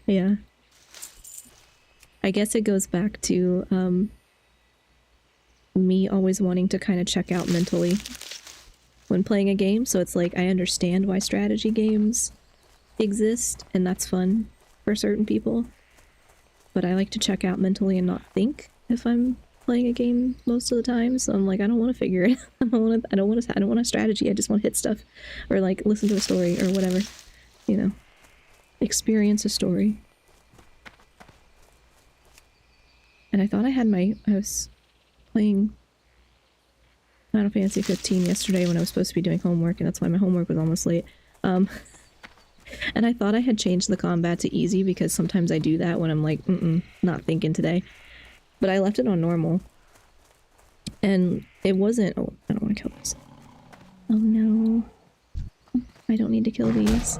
S1: Yeah. I guess it goes back to me always wanting to kind of check out mentally when playing a game. So it's like I understand why strategy games exist, and that's fun for certain people. But I like to check out mentally and not think if I'm playing a game most of the time. So I'm like, I don't want to figure it. I don't want a strategy. I just want to hit stuff or like listen to a story or whatever. You know, experience a story. And I thought I was playing Final Fantasy 15 yesterday when I was supposed to be doing homework, and that's why my homework was almost late. And I thought I had changed the combat to easy because sometimes I do that when I'm like, not thinking today. But I left it on normal. And it wasn't... Oh, I don't want to kill this. Oh no. I don't need to kill these.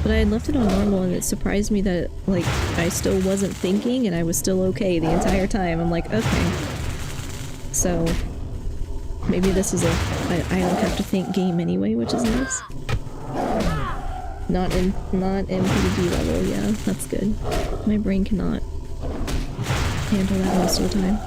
S1: But I had left it on normal and it surprised me that, like, I still wasn't thinking and I was still okay the entire time. I'm like, okay. So, maybe this is I don't have to think game anyway, which is nice. Not MPG level, yeah, that's good. My brain cannot handle that most of the time.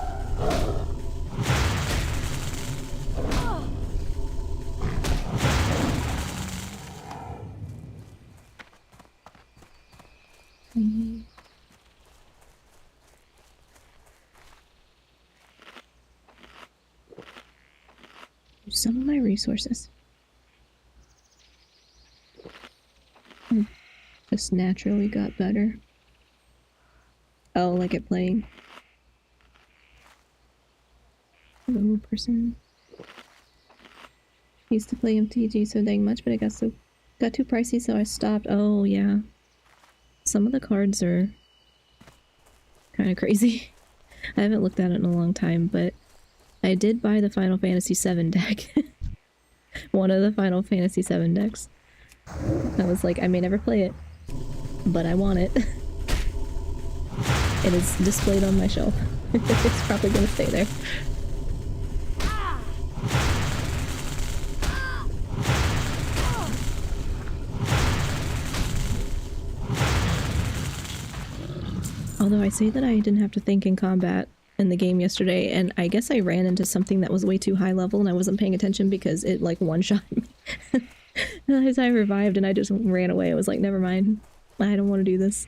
S1: Some of my resources. Just naturally got better. Oh, like at playing. Hello, person. Used to play MTG so dang much, but it got too pricey, so I stopped. Oh, yeah. Some of the cards are kind of crazy. I haven't looked at it in a long time, but I did buy the Final Fantasy VII deck. One of the Final Fantasy VII decks. I was like, I may never play it, but I want it. It is displayed on my shelf. It's probably gonna stay there. Although I say that I didn't have to think in combat in the game yesterday, and I guess I ran into something that was way too high level and I wasn't paying attention because it like one-shot me. As I revived and I just ran away, I was like, never mind. I don't want to do this.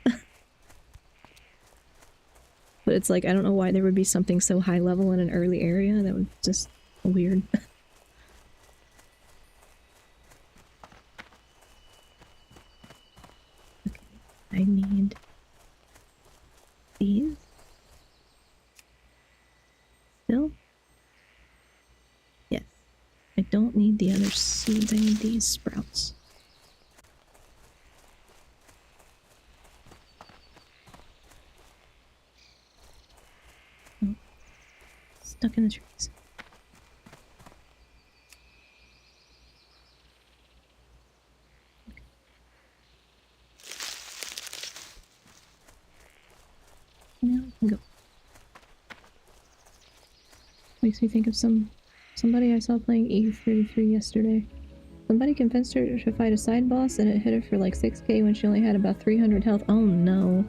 S1: But it's like, I don't know why there would be something so high level in an early area. That was just weird. Okay, I need these. Still? Yes. I don't need the other seeds, I need these sprouts. Oh. Stuck in the trees. Okay. Now I can go. Makes me think of somebody I saw playing E33 yesterday. Somebody convinced her to fight a side boss and it hit her for like 6k when she only had about 300 health. Oh no.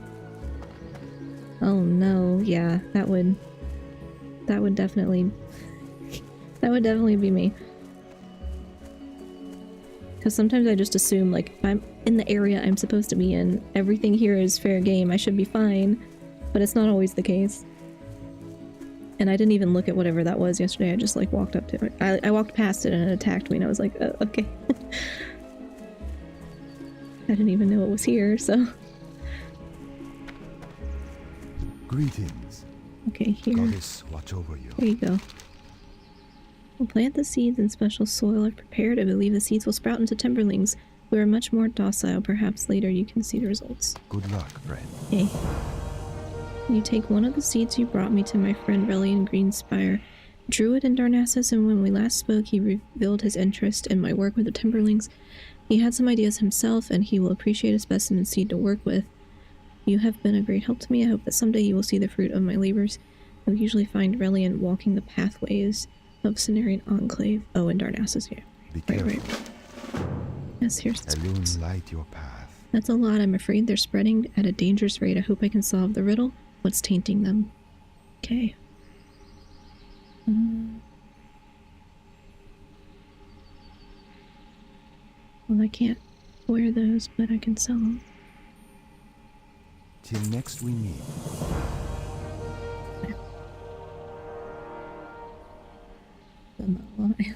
S1: Oh no, yeah, that would definitely be me. Because sometimes I just assume, like, if I'm in the area I'm supposed to be in, everything here is fair game, I should be fine, but it's not always the case. And I didn't even look at whatever that was yesterday, I just like walked up to it. I walked past it and it attacked me and I was like, okay. I didn't even know it was here, so...
S2: Greetings.
S1: Okay, here.
S2: Goddess, watch over you.
S1: There you go. We'll plant the seeds in special soil I've prepared. I believe the seeds will sprout into timberlings. We are much more docile. Perhaps later you can see the results.
S2: Good luck, friend.
S1: Okay. You take one of the seeds you brought me to my friend Relian Greenspire, Druid in Darnassus, and when we last spoke he revealed his interest in my work with the timberlings. He had some ideas himself, and he will appreciate a specimen seed to work with. You have been a great help to me. I hope that someday you will see the fruit of my labors. You'll usually find Relian walking the pathways of Cenarian Enclave. Oh, in Darnassus, yeah.
S2: Be careful.
S1: Right. Yes, here's the
S2: Elune
S1: spots.
S2: light your path.
S1: That's a lot. I'm afraid they're spreading at a dangerous rate. I hope I can solve the riddle. What's tainting them? Okay. Well, I can't wear those, but I can sell them.
S2: Till next we meet.
S1: I'm not lying.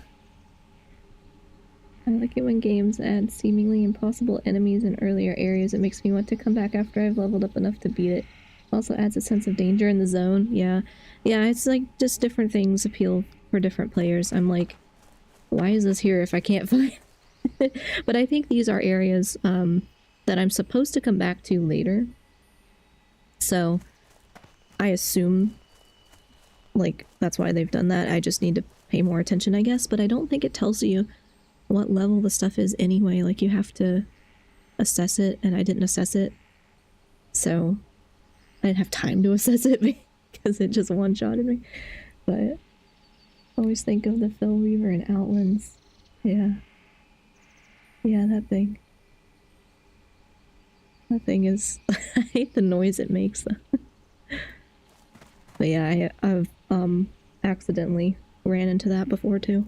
S1: I like it when games add seemingly impossible enemies in earlier areas. It makes me want to come back after I've leveled up enough to beat it. Also adds a sense of danger in the zone. Yeah, it's like just different things appeal for different players. I'm like, why is this here if I can't find it? But I think these are areas that I'm supposed to come back to later. So I assume like that's why they've done that. I just need to pay more attention, I guess, but I don't think it tells you what level the stuff is anyway. Like you have to assess it, and I didn't assess it. So I didn't have time to assess it because it just one-shotted me. But I always think of the Fell Reaver and Outlands. Yeah. Yeah, that thing. That thing is... I hate the noise it makes, though. But yeah, I've accidentally ran into that before, too.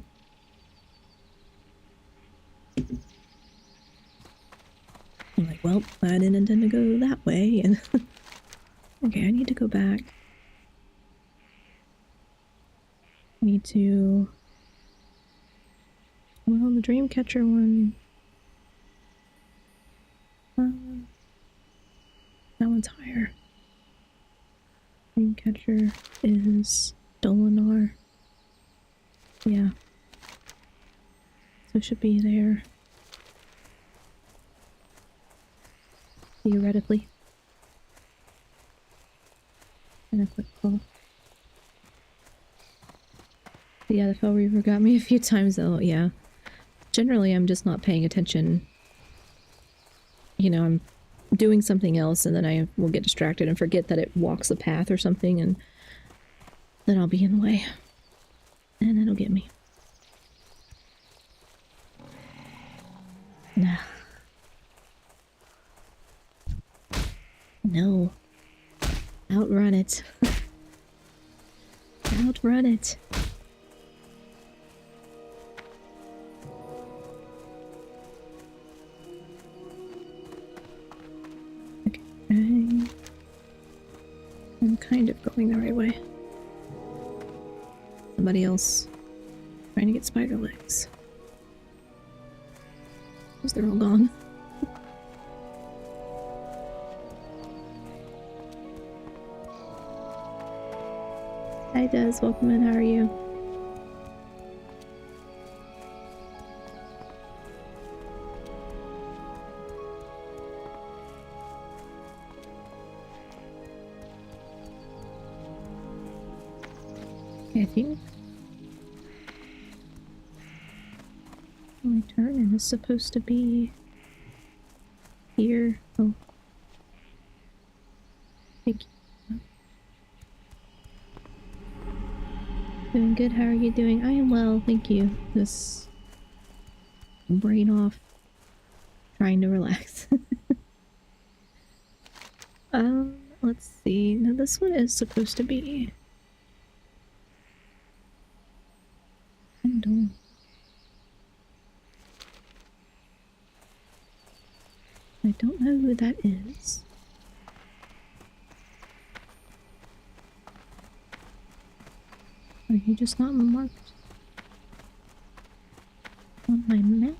S1: I'm like, well, I didn't intend to go that way, and... Okay, I need to go back. I need to... Well, the Dreamcatcher one... that one's higher. Dreamcatcher is Dolinar. Yeah. So it should be there. Theoretically. And a quick call. Yeah, the Fell Reaver got me a few times though, yeah. Generally, I'm just not paying attention. You know, I'm doing something else, and then I will get distracted and forget that it walks the path or something, and then I'll be in the way. And it'll get me. Nah. No. Outrun it. Outrun it. Okay. I'm kind of going the right way. Somebody else trying to get spider legs. Because they're all gone. Hi Des, welcome in, how are you? I think my turn is supposed to be here. Oh. Thank you. Doing good, how are you doing? I am well, thank you. Just brain off, trying to relax. Let's see. Now this one is supposed to be Endor. I don't know who that is. Are you just not marked on my map?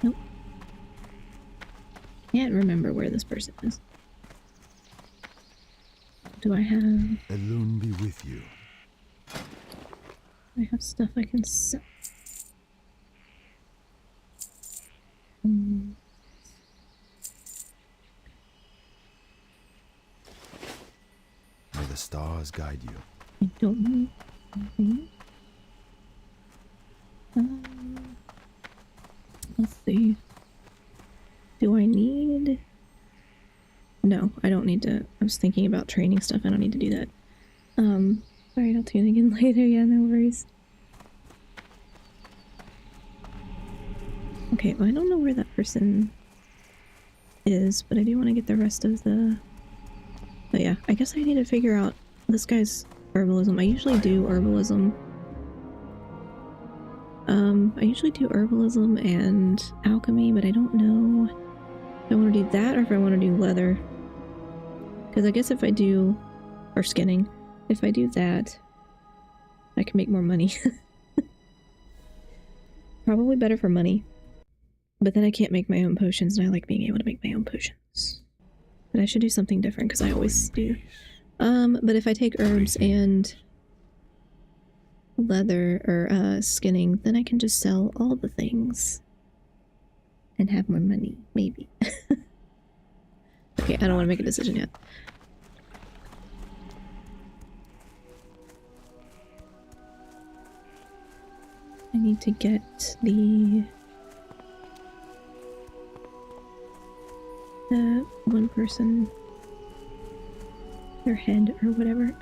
S1: Nope. Can't remember where this person is. Do I have...
S2: Elune be with you.
S1: I have stuff I can sell.
S2: May the stars guide you.
S1: I don't know. Let's see. Do I need... No, I don't need to... I was thinking about training stuff. I don't need to do that. Alright, I'll tune again later. Yeah, no worries. Okay, well, I don't know where that person is, but I do want to get the rest of the... But yeah, I guess I need to figure out this guy's herbalism. I usually do herbalism. I usually do herbalism and alchemy, but I don't know if I want to do that or if I want to do leather. Because I guess if I do... or skinning. If I do that, I can make more money. Probably better for money. But then I can't make my own potions, and I like being able to make my own potions. But I should do something different, because I always do. But if I take herbs and leather, or skinning, then I can just sell all the things. And have more money, maybe. Okay, I don't want to make a decision yet. I need to get the one person, their head or whatever.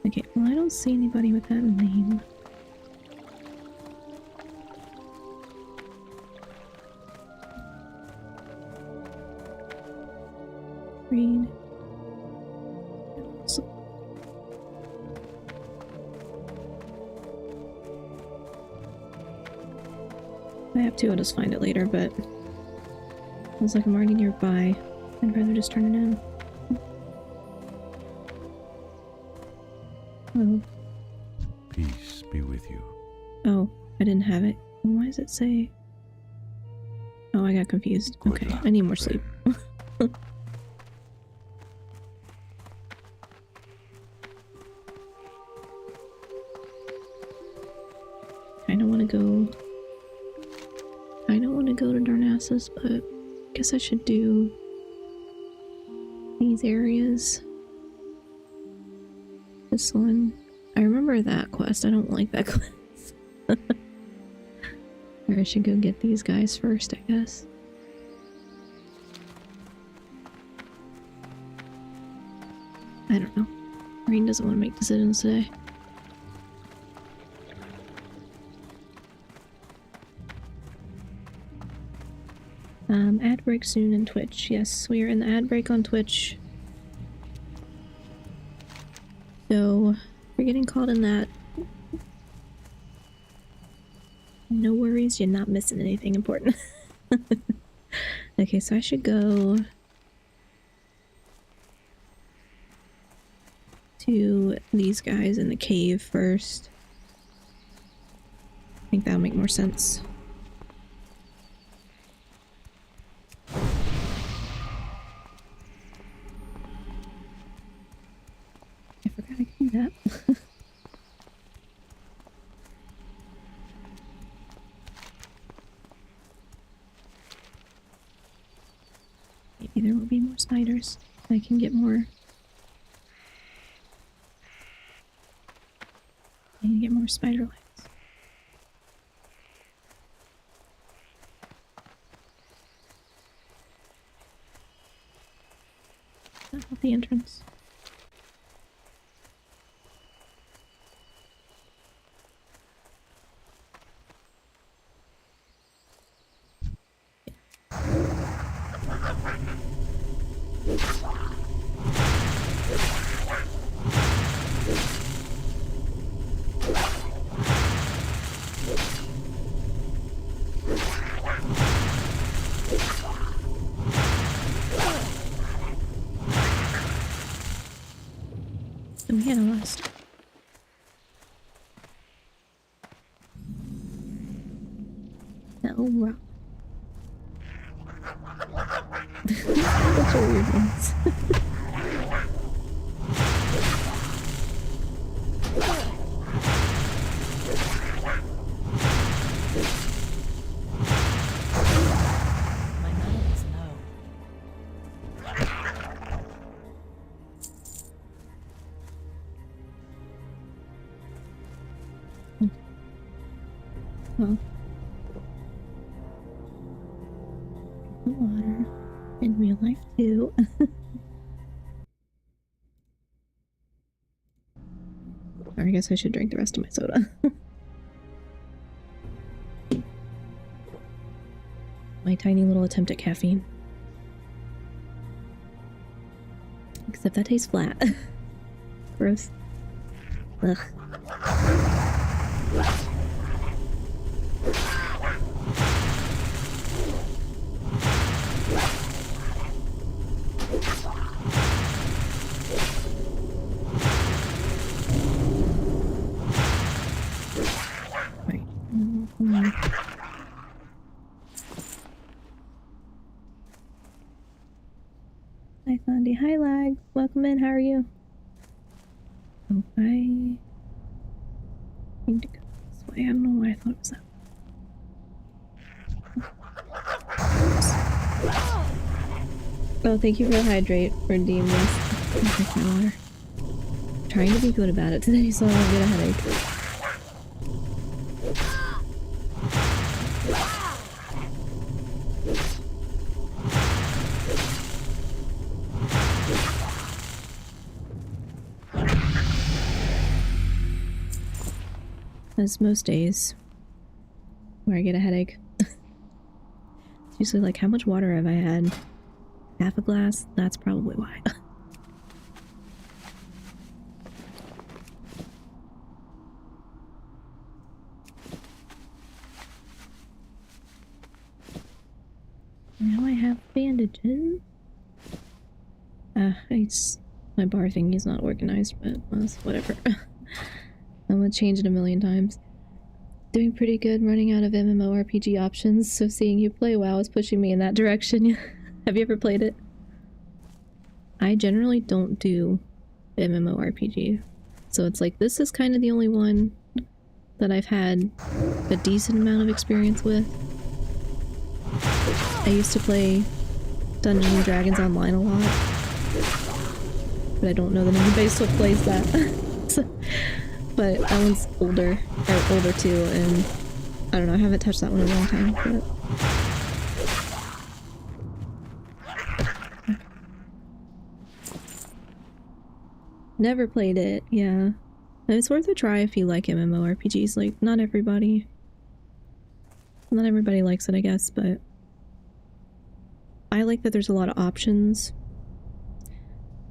S1: Okay, well, I don't see anybody with that name. Read. I have to, I'll just find it later, but I was like, I'm already nearby. I'd rather just turn it in. Oh.
S2: Peace be with you.
S1: Oh, I didn't have it. Why does it say... Oh, I got confused.
S2: Good
S1: Okay,
S2: luck,
S1: I need more sleep. Kinda wanna go... I don't want to go to Darnassus, but I guess I should do these areas. This one. I remember that quest. I don't like that quest. Or I should go get these guys first, I guess. I don't know. Rain doesn't want to make decisions today. Ad break soon in Twitch. Yes, we are in the ad break on Twitch. So, we're getting caught in that. No worries, you're not missing anything important. Okay, so I should go to these guys in the cave first. I think that'll make more sense. I forgot I could do that. Maybe there will be more spiders. I can get more. I need to get more spider legs. That's not the entrance. So we had a lot of stuff. No, rock. Such a weird noise.
S3: My mana is low.
S1: Well, the water in real life too. Or I guess I should drink the rest of my soda. My tiny little attempt at caffeine. Except that tastes flat. Gross. Ugh. Right. Hi, Thandi. Hi, Lag. Welcome in. How are you? Oh, I need to go this way. I don't know why I thought it was that. Oh, thank you for the hydrate for Deem. Yes. I'll drink my water. I'm trying to be good about it today so I won't get a headache. As most days where I get a headache. It's usually like, how much water have I had? Half a glass? That's probably why. Now I have bandages. My bar thingy is not organized, but well, whatever. I'm gonna change it a million times. Doing pretty good, running out of MMORPG options, so seeing you play WoW is pushing me in that direction. Have you ever played it? I generally don't do MMORPG, so it's like this is kind of the only one that I've had a decent amount of experience with. I used to play Dungeons and Dragons online a lot, but I don't know that anybody still plays that. So, But that one's older too, and I don't know, I haven't touched that one in a long time, but... Never played it, yeah. And it's worth a try if you like MMORPGs, like, not everybody likes it, I guess, but I like that there's a lot of options.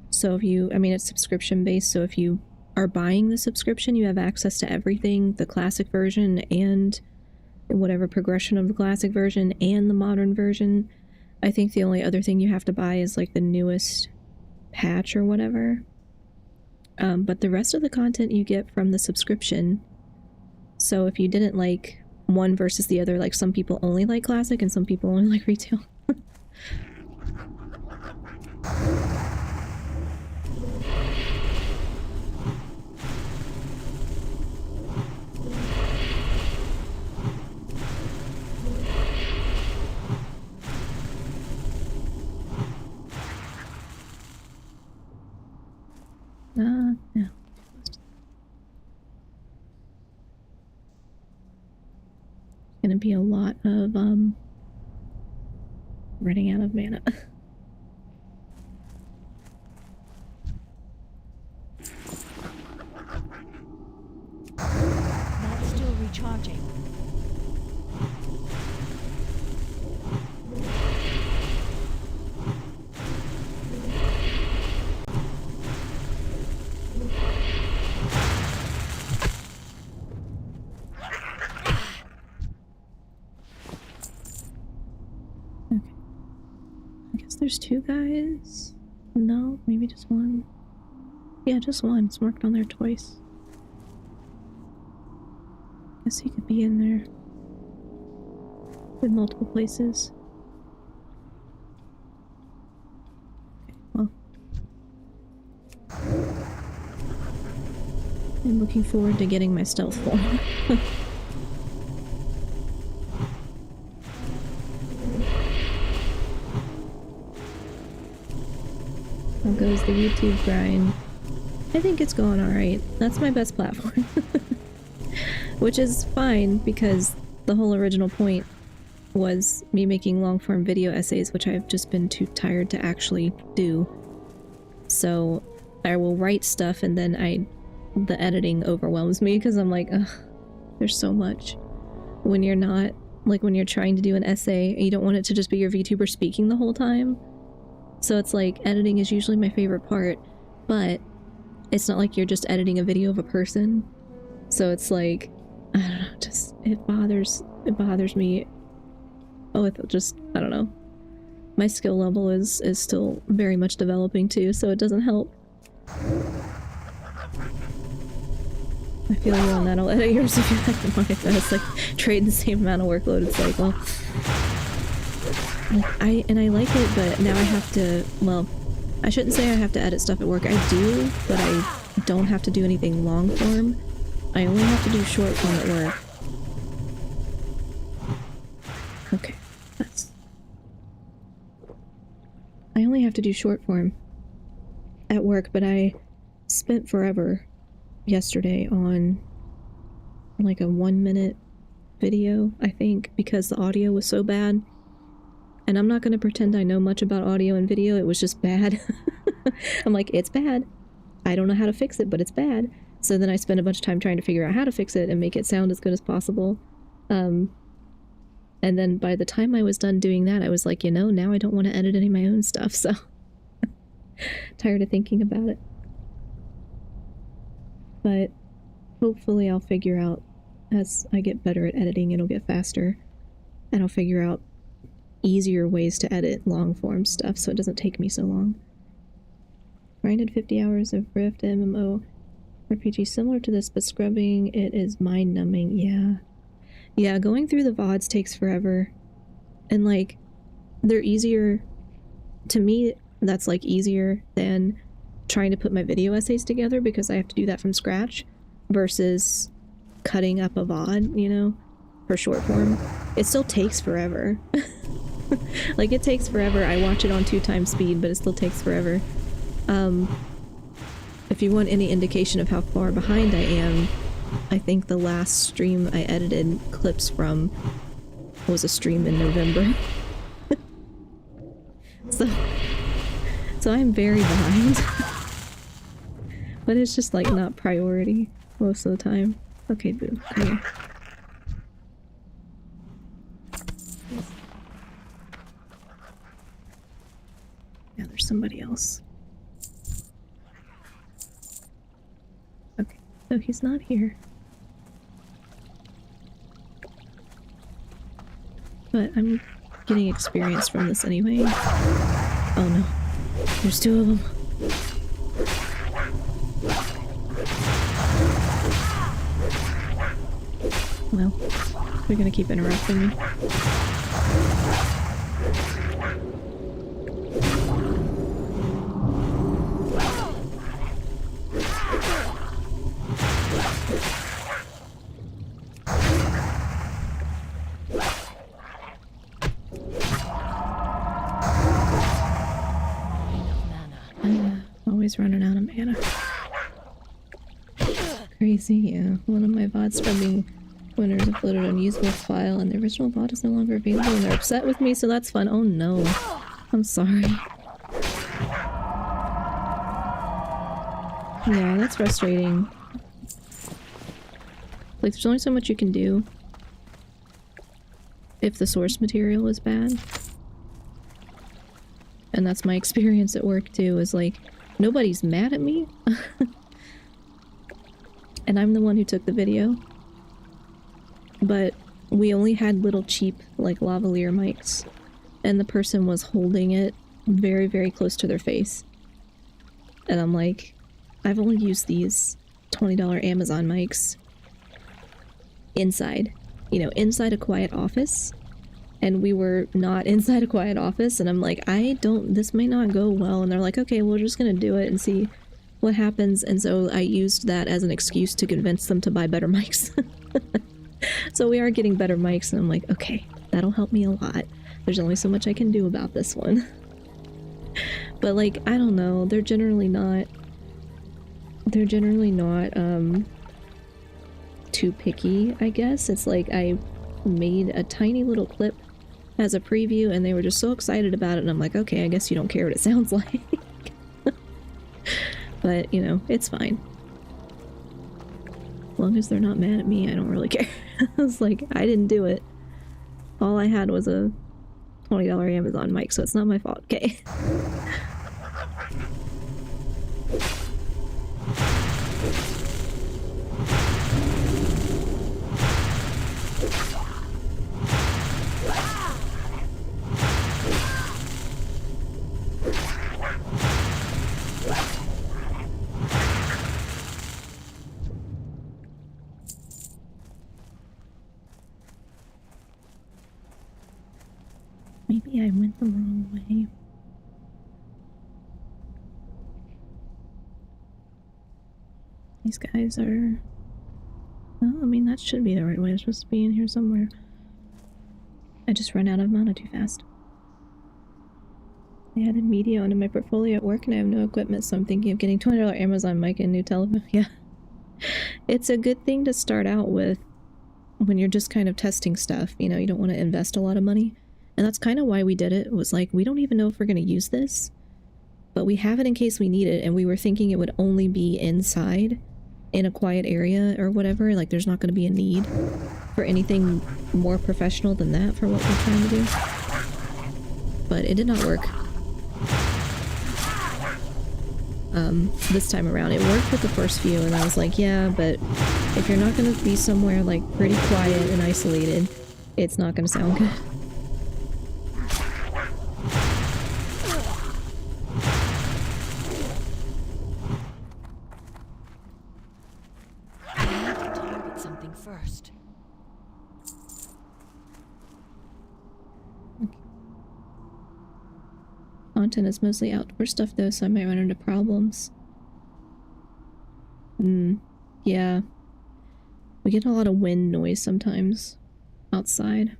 S1: So if you, I mean, it's subscription based, so if you are buying the subscription, you have access to everything, the classic version and whatever progression of the classic version and the modern version. I think the only other thing you have to buy is like the newest patch or whatever. But the rest of the content you get from the subscription. So if you didn't like one versus the other, like some people only like classic and some people only like retail. Yeah. Gonna be a lot of running out of mana.
S3: Not still recharging.
S1: There's two guys? No, maybe just one. Yeah, just one. It's marked on there twice. Guess he could be in there. In multiple places. Okay, well. I'm looking forward to getting my stealth form. How goes the YouTube grind? I think it's going alright. That's my best platform. Which is fine, because the whole original point was me making long-form video essays, which I've just been too tired to actually do. So I will write stuff and then the editing overwhelms me, because I'm like, ugh, there's so much. When you're not, like when you're trying to do an essay, you don't want it to just be your VTuber speaking the whole time. So it's like, editing is usually my favorite part, but it's not like you're just editing a video of a person. So it's like, I don't know, just, it bothers me. Oh, I don't know. My skill level is still very much developing too, so it doesn't help. I feel you on that. I'll edit yours if you like the market. It's like, trade the same amount of workload. It's like, well... I like it, but now I have to, well, I shouldn't say I have to edit stuff at work. I do, but I don't have to do anything long form. I only have to do short form at work. Okay, I only have to do short form at work, but I spent forever yesterday on like a 1-minute video, I think, because the audio was so bad. And I'm not going to pretend I know much about audio and video, it was just bad. I'm like, it's bad. I don't know how to fix it, but it's bad. So then I spent a bunch of time trying to figure out how to fix it and make it sound as good as possible. And then by the time I was done doing that, I was like, you know, now I don't want to edit any of my own stuff, so... tired of thinking about it. But hopefully I'll figure out, as I get better at editing, it'll get faster. And I'll figure out easier ways to edit long form stuff so it doesn't take me so long. Grinded 50 hours of Rift MMO RPG similar to this, but scrubbing it is mind numbing. Yeah, going through the VODs takes forever, and like they're easier to me. That's like easier than trying to put my video essays together, because I have to do that from scratch versus cutting up a VOD, you know, for short form. It still takes forever. Like, it takes forever. I watch it on 2x speed, but it still takes forever. If you want any indication of how far behind I am, I think the last stream I edited clips from was a stream in November. So I'm very behind. But it's just like not priority most of the time. Okay, boo, come here. Yeah, there's somebody else. Okay, so he's not here. But I'm getting experience from this anyway. Oh no. There's two of them. Well, they're gonna keep interrupting me. Always running out of mana. Crazy, yeah. One of my VODs from being winners uploaded an unusable file and the original VOD is no longer available and they're upset with me, so that's fun. Oh no. I'm sorry. Yeah, that's frustrating. Like, there's only so much you can do if the source material is bad. And that's my experience at work too, is like, nobody's mad at me. And I'm the one who took the video. But we only had little cheap, like, lavalier mics. And the person was holding it very, very close to their face. And I'm like, I've only used these $20 Amazon mics inside. You know, inside a quiet office. And we were not inside a quiet office, and I'm like, this may not go well. And they're like, okay, we're just gonna do it and see what happens. And so I used that as an excuse to convince them to buy better mics. So we are getting better mics, and I'm like, okay, that'll help me a lot. There's only so much I can do about this one. But like, I don't know, they're generally not too picky, I guess. It's like I made a tiny little clip as a preview and they were just so excited about it, and I'm like, okay, I guess you don't care what it sounds like. But, you know, it's fine. As long as they're not mad at me, I don't really care. I was like, I didn't do it. All I had was a $20 Amazon mic, so it's not my fault, okay? Maybe I went the wrong way. These guys are... Oh, I mean, that should be the right way. It's supposed to be in here somewhere. I just ran out of mana too fast. I added media onto my portfolio at work and I have no equipment, so I'm thinking of getting $20 Amazon mic and new telephone. Yeah. It's a good thing to start out with when you're just kind of testing stuff. You know, you don't want to invest a lot of money. And that's kind of why we did it. It was like, we don't even know if we're going to use this, but we have it in case we need it. And we were thinking it would only be inside in a quiet area or whatever. Like, there's not going to be a need for anything more professional than that for what we're trying to do. But it did not work. This time around. It worked with the first few, and I was like, yeah, but if you're not going to be somewhere, like, pretty quiet and isolated, it's not going to sound good.
S3: First.
S1: Okay. Content is mostly outdoor stuff though, so I might run into problems. Yeah. We get a lot of wind noise sometimes outside.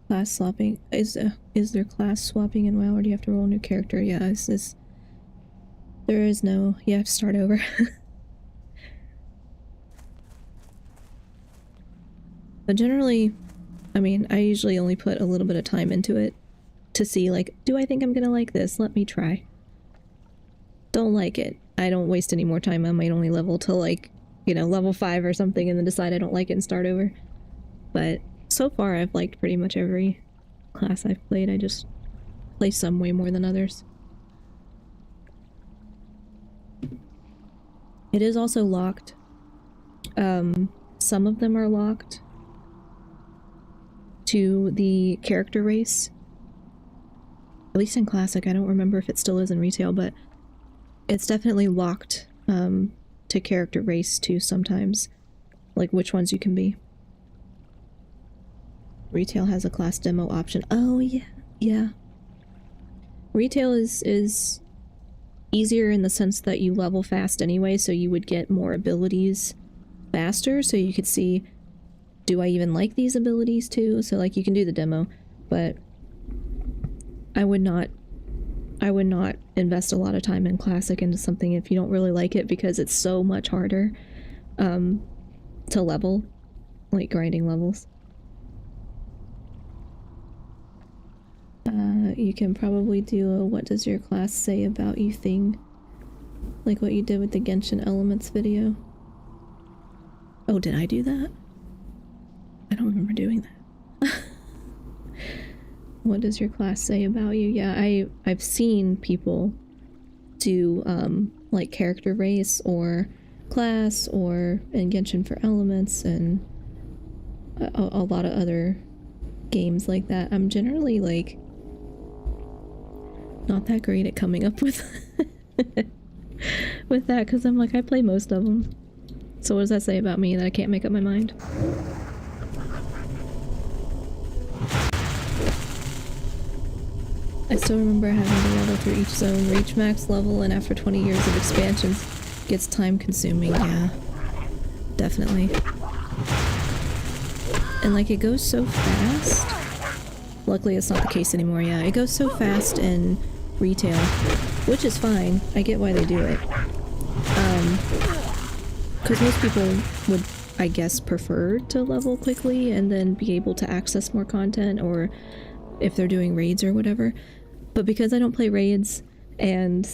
S1: Class swapping. Is there class swapping in WoW, or do you have to roll a new character? Yeah, There is no... You have to start over. But generally, I mean, I usually only put a little bit of time into it to see, like, do I think I'm gonna like this? Let me try. Don't like it. I don't waste any more time. I might only level till, like, you know, level 5 or something and then decide I don't like it and start over. But so far, I've liked pretty much every class I've played. I just play some way more than others. It is also locked. Some of them are locked to the character race. At least in Classic. I don't remember if it still is in retail, but it's definitely locked to character race too sometimes. Like which ones you can be. Retail has a class demo option. Oh yeah, yeah. Retail is easier in the sense that you level fast anyway, so you would get more abilities faster, so you could see, do I even like these abilities too? So like you can do the demo, but I would not invest a lot of time in Classic into something if you don't really like it, because it's so much harder to level, like grinding levels. You can probably do a what does your class say about you thing, like what you did with the Genshin Elements video. Oh, did I do that? I don't remember doing that. What does your class say about you? Yeah, I've seen people do like character race or class or in Genshin for Elements and a lot of other games like that. I'm generally like not that great at coming up with with that, because I'm like, I play most of them. So what does that say about me, that I can't make up my mind? I still remember having to level through each zone, reach max level, and after 20 years of expansions, gets time consuming. Yeah, definitely. And like, it goes so fast. Luckily it's not the case anymore. Yeah, it goes so fast in retail, which is fine. I get why they do it. Because most people would, I guess, prefer to level quickly and then be able to access more content, or if they're doing raids or whatever. But because I don't play raids and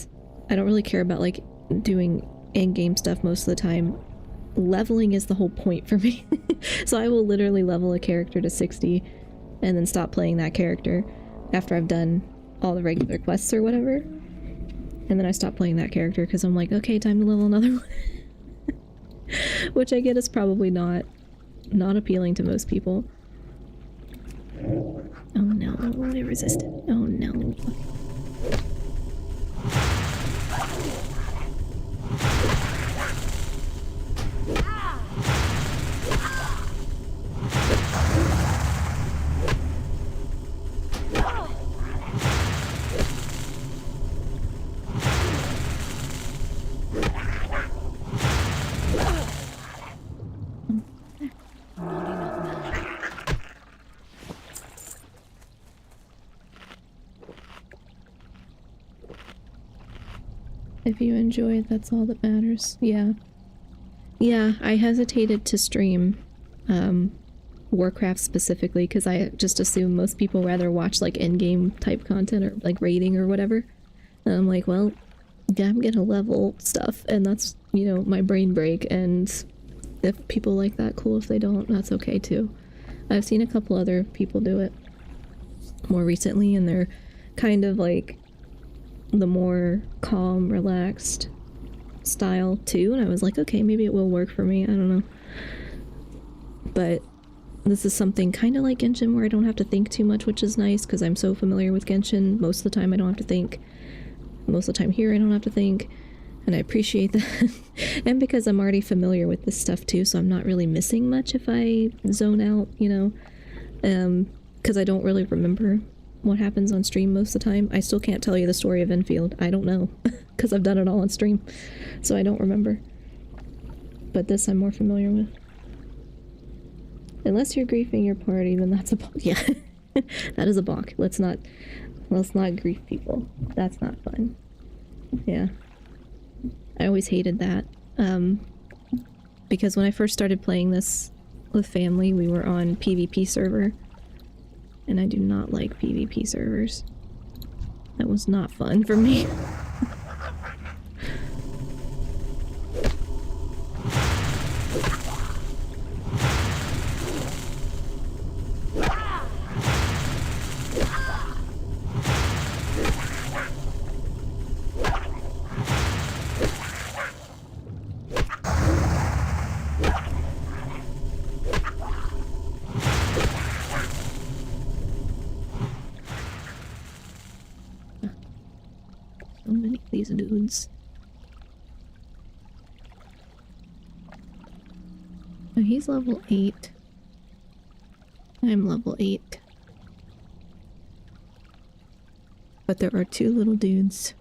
S1: I don't really care about like doing in-game stuff most of the time, leveling is the whole point for me. So I will literally level a character to 60 and then stop playing that character after I've done all the regular quests or whatever. And then I stop playing that character because I'm like, okay, time to level another one. Which I get is probably not appealing to most people. Oh no, I resisted. Oh no. If you enjoy it, that's all that matters. Yeah. Yeah, I hesitated to stream Warcraft specifically because I just assume most people rather watch like in-game type content or like raiding or whatever. And I'm like, well, yeah, I'm gonna level stuff, and that's, you know, my brain break, and if people like that, cool. If they don't, that's okay too. I've seen a couple other people do it more recently, and they're kind of like the more calm, relaxed style too, and I was like, okay, maybe it will work for me. I don't know. But this is something kind of like Genshin where I don't have to think too much, which is nice because I'm so familiar with Genshin. Most of the time I don't have to think. Most of the time here I don't have to think, and I appreciate that. And because I'm already familiar with this stuff too, so I'm not really missing much if I zone out, you know, because I don't really remember what happens on stream most of the time. I still can't tell you the story of Enfield. I don't know, because I've done it all on stream, so I don't remember. But this I'm more familiar with. Unless you're griefing your party, then that's a balk. Yeah, that is a balk. Let's not grief people. That's not fun. Yeah. I always hated that. Because when I first started playing this with family, we were on PvP server. And I do not like PvP servers. That was not fun for me. So many of these dudes. Oh, he's level 8. I'm level 8. But there are 2 little dudes.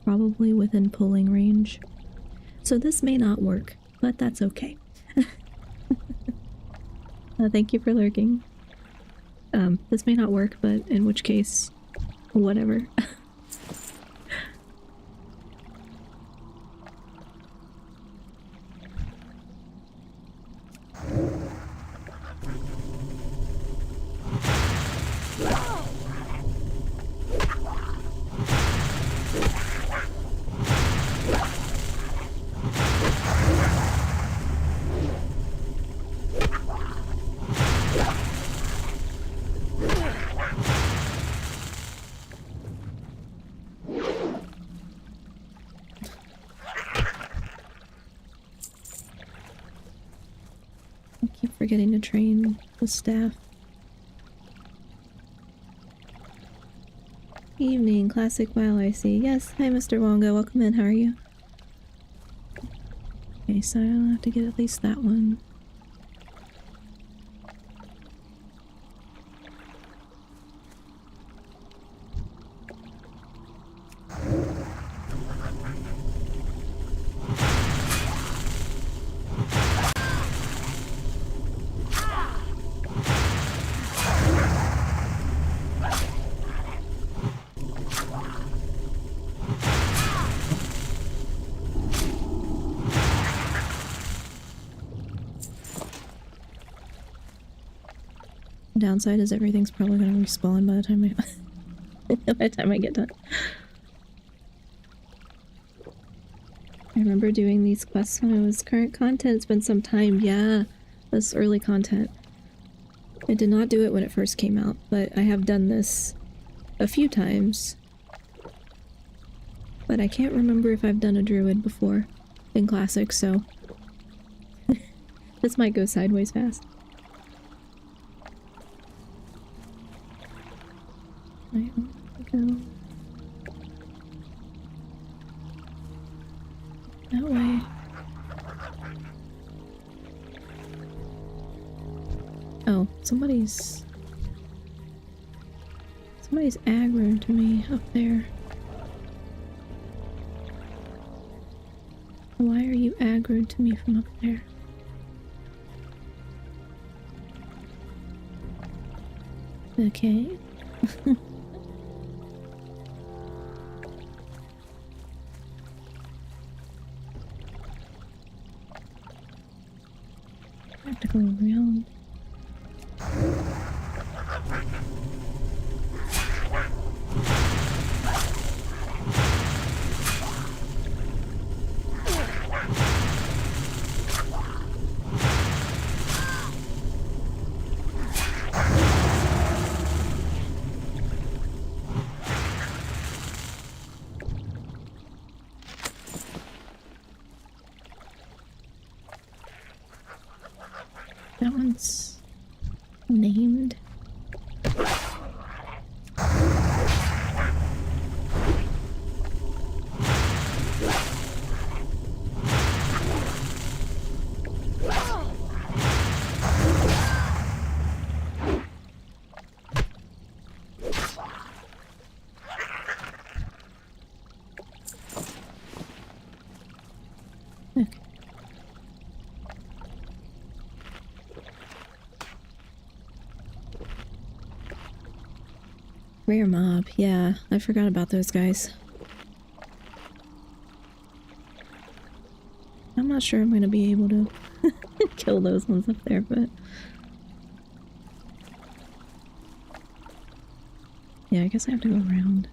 S1: Probably within pulling range. So this may not work, but that's okay. Thank you for lurking. This may not work, but in which case, whatever. Forgetting to train the staff. Evening, classic WoW, I see. Yes, hi Mr. Wonga, welcome in, how are you? Okay, so I'll have to get at least that one. Downside is everything's probably gonna respawn by the time I get done. I remember doing these quests when I was current content. It's been some time. Yeah, this early content. I did not do it when it first came out, but I have done this a few times. But I can't remember if I've done a druid before in classic, so this might go sideways fast. I go that way. Oh, somebody's aggroed to me up there. Why are you aggroed to me from up there? Okay. I have to go around. That one's named. Okay. Rare mob, yeah, I forgot about those guys. not sure I'm gonna be able to kill those ones up there, but... Yeah, I guess I have to go around.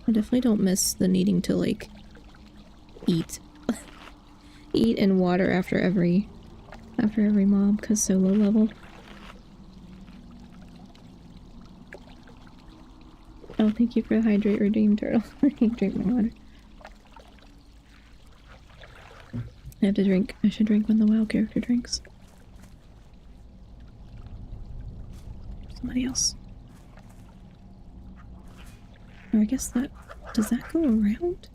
S1: I definitely don't miss the needing to, like, eat. Eat and water after every mob, because so low level. Oh, thank you for the hydrate redeem turtle. I can't drink my water. I have to drink. I should drink when the WoW character drinks. Somebody else. Or I guess that... Does that go around?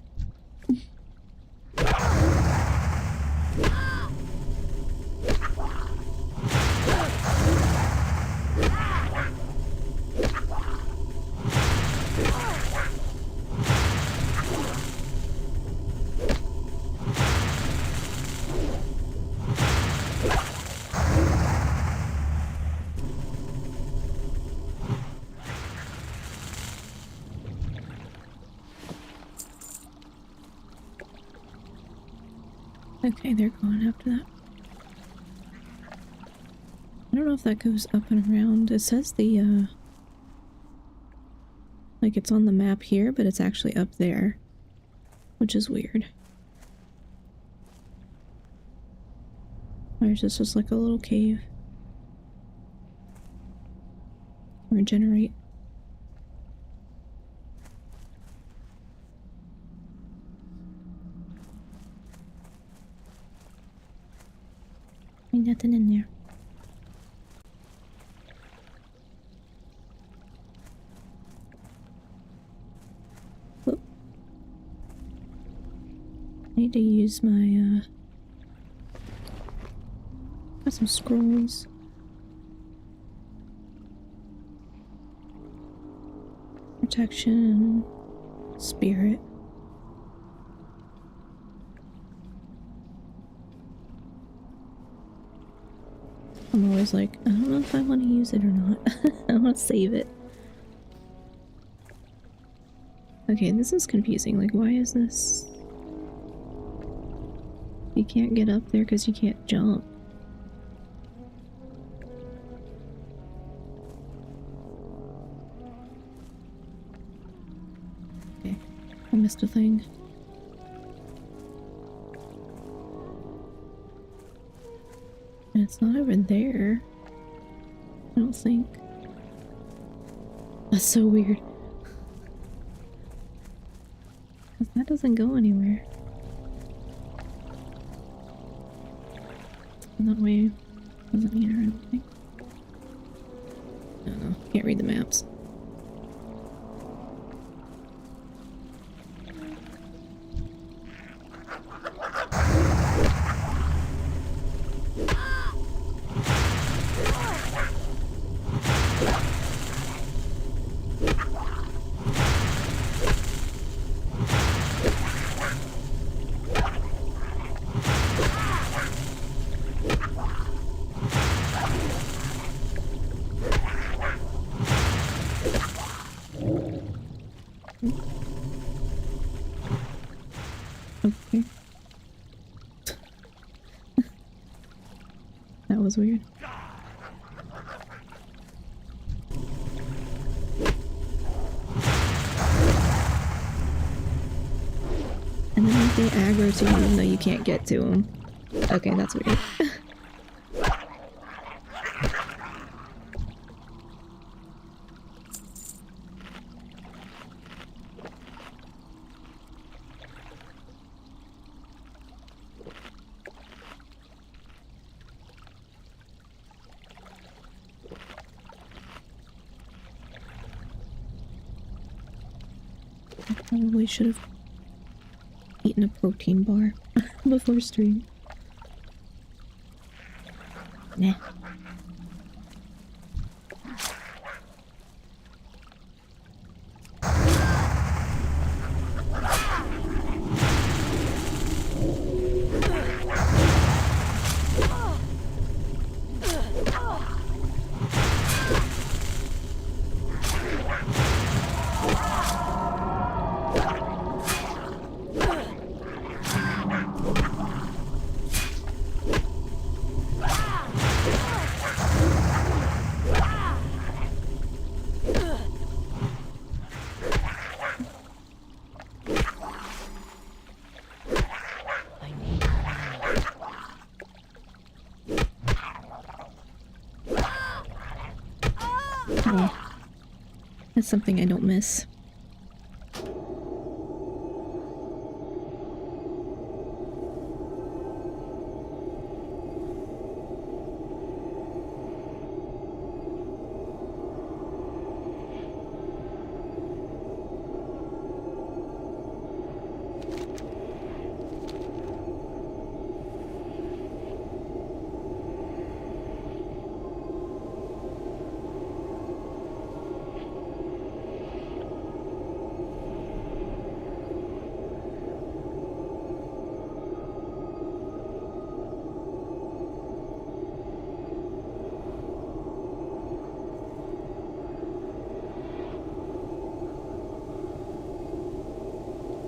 S1: Okay, they're gone after that. I don't know if that goes up and around. It says the, like it's on the map here, but it's actually up there. Which is weird. Or is this just like a little cave? Regenerate. Ain't nothing in there. Whoop. I need to use my, got some scrolls. Protection, spirit. I'm always like, I don't know if I want to use it or not. I want to save it. Okay, this is confusing. Like, why is this? You can't get up there because you can't jump. Okay, I missed a thing. And it's not over there. I don't think. That's so weird. Because that doesn't go anywhere. And that way doesn't either, I don't think. I don't know. Can't read the maps. Okay. That was weird. And then like, they aggro to you even though you can't get to them. Okay, that's weird. Probably should have eaten a protein bar before stream. Nah. That's something I don't miss.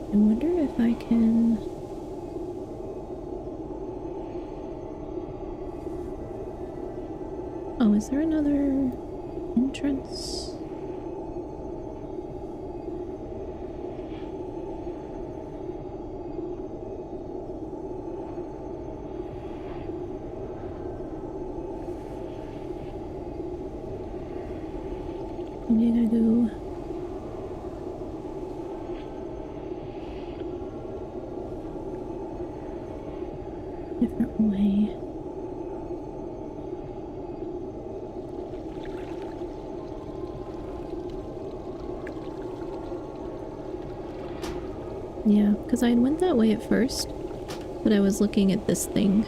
S1: I wonder if I can... Oh, is there another entrance? Maybe I gotta go... different way. Yeah, because I went that way at first, but I was looking at this thing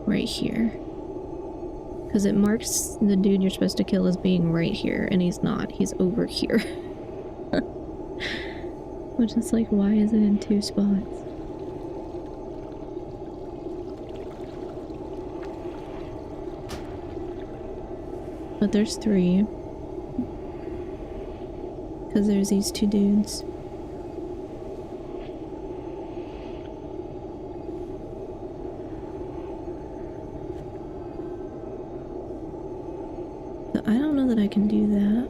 S1: right here. Because it marks the dude you're supposed to kill as being right here, and he's not. He's over here. Which is like, why is it in two spots? But there's three. Because there's these two dudes. So I don't know that I can do that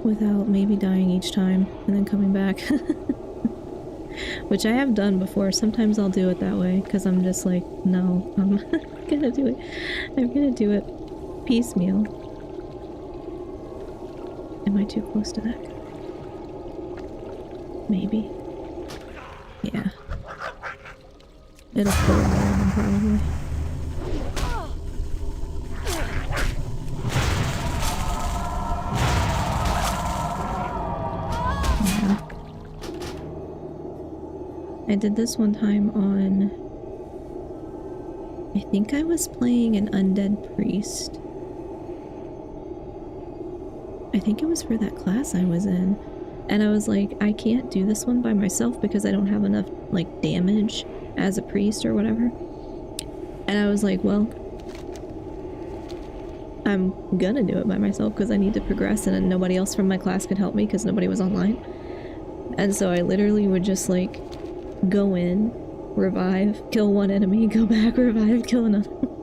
S1: without maybe dying each time and then coming back. Which I have done before. Sometimes I'll do it that way because I'm just like, no, I'm gonna do it. I'm gonna do it piecemeal. Am I too close to that? Maybe. Yeah. It'll pull more of them probably. Yeah. I did this one time on... I think I was playing an undead priest. I think it was for that class I was in. And I was like, I can't do this one by myself because I don't have enough, like, damage as a priest or whatever. And I was like, well, I'm gonna do it by myself because I need to progress, and then nobody else from my class could help me because nobody was online. And so I literally would just, like, go in, revive, kill one enemy, go back, revive, kill another one.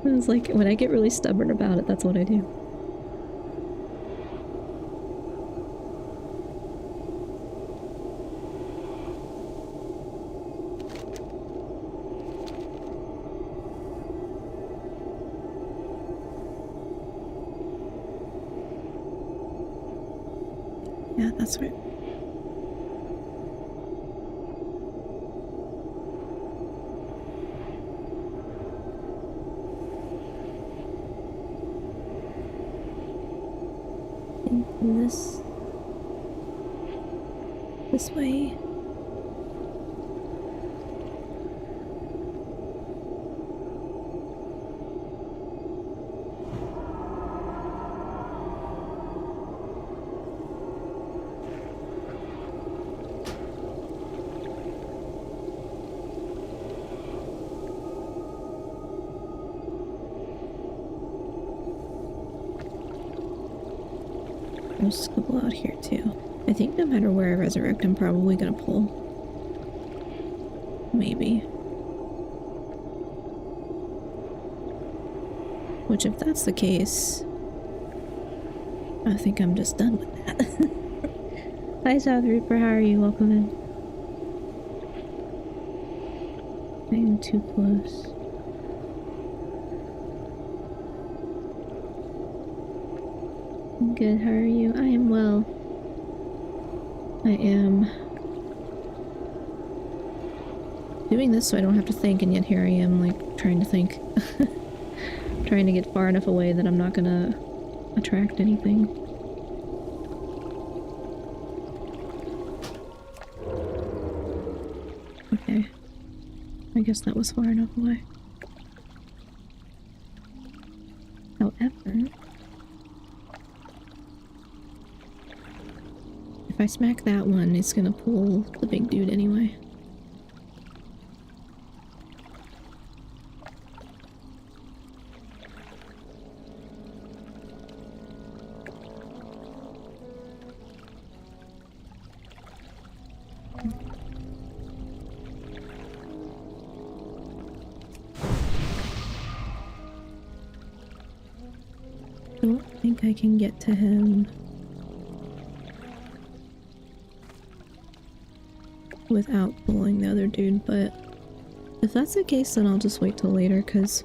S1: I was like, when I get really stubborn about it, that's what I do. Yeah, that's right. guess. This way. There's a couple out here too. I think no matter where I resurrect, I'm probably gonna pull. Maybe. Which, if that's the case, I think I'm just done with that. Hi, South Reaper. How are you? Welcome in. I am too close. I'm good. How are you? I am well. I am doing this so I don't have to think, and yet here I am, like, trying to think. Trying to get far enough away that I'm not gonna attract anything. Okay. I guess that was far enough away. However, if I smack that one, it's gonna pull the big dude anyway. I don't think I can get to him without pulling the other dude, but if that's the case, then I'll just wait till later, because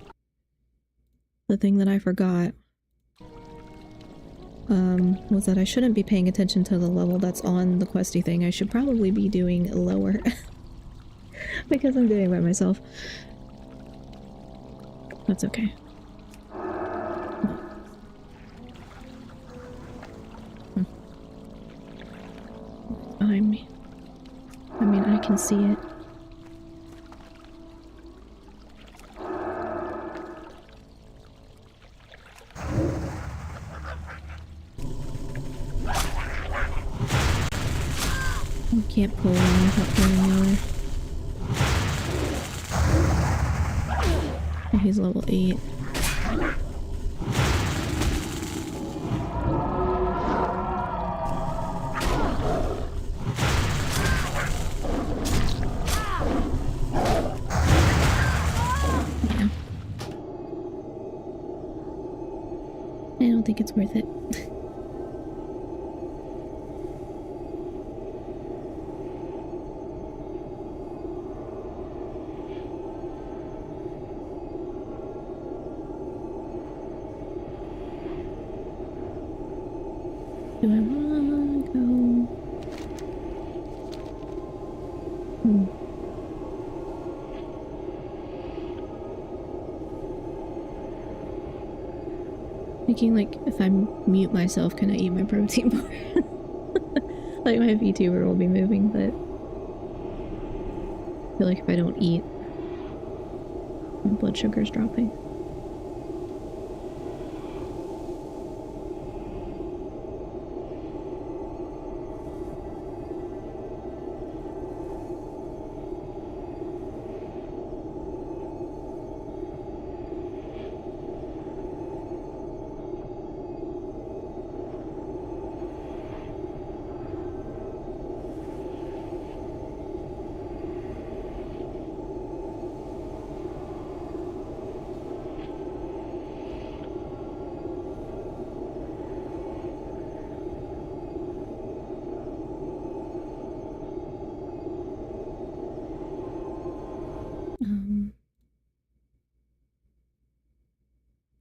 S1: the thing that I forgot was that I shouldn't be paying attention to the level that's on the questy thing. I should probably be doing lower because I'm doing it by myself. That's okay. Behind me. I mean, I can see it. You can't pull one without pulling the other. Oh, he's level 8. I don't think it's worth it. Do I wanna go? Thinking, like, if I mute myself, can I eat my protein bar? Like, my VTuber will be moving, but I feel like if I don't eat, my blood sugar's dropping.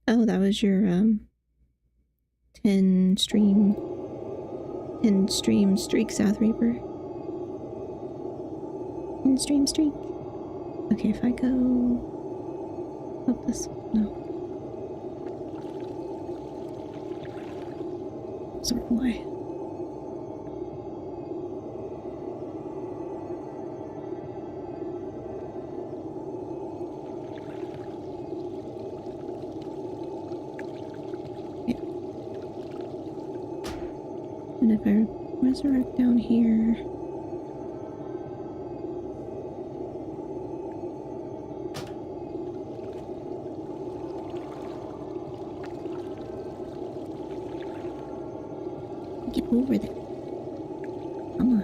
S1: Oh, that was your 10 stream streak, South Reaper. 10 stream streak. Okay, if I go up this, no. Sort of way. And if I resurrect down here... Get over there. Come on.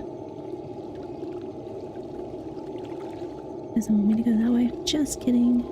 S1: Doesn't want me to go that way. Just kidding.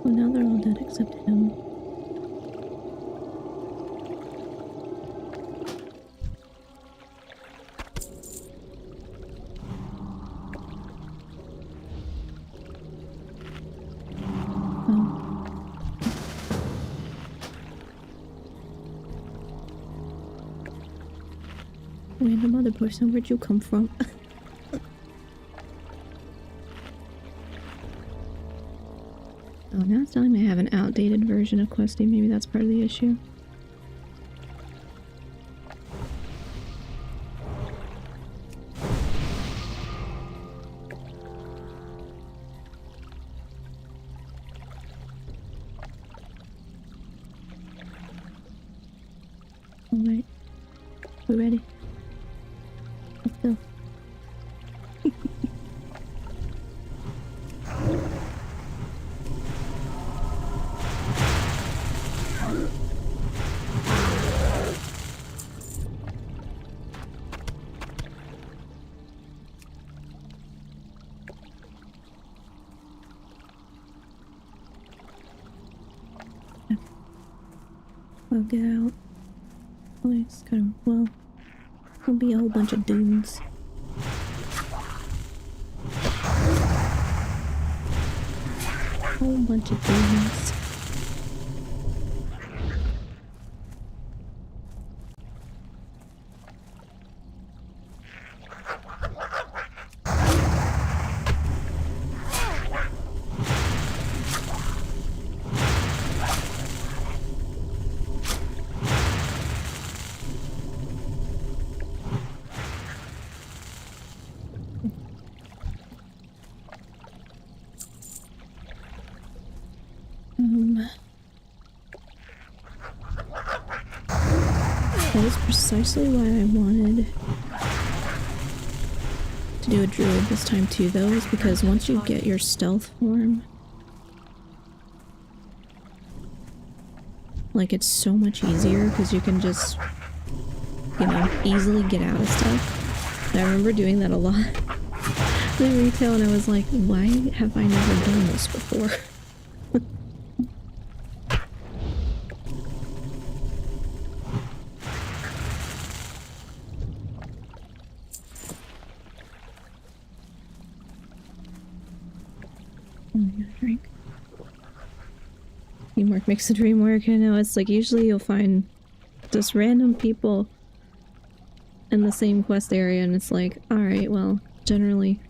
S1: Well, now they're all dead except him. Random other person, where'd you come from? Oh, now it's telling me I have an outdated version of questing. Maybe that's part of the issue. Alright. We're ready. Let's go. I'll get out. Oh, it's kind of, well, it'll be a whole bunch of dudes. Whole bunch of dudes. That is precisely why I wanted to do a druid this time too, though, is because once you get your stealth form, like, it's so much easier because you can just, you know, easily get out of stuff. And I remember doing that a lot in retail, and I was like, why have I never done this before? Drink. Teamwork makes the dream work. I know, it's like usually you'll find just random people in the same quest area and it's like, alright, well, generally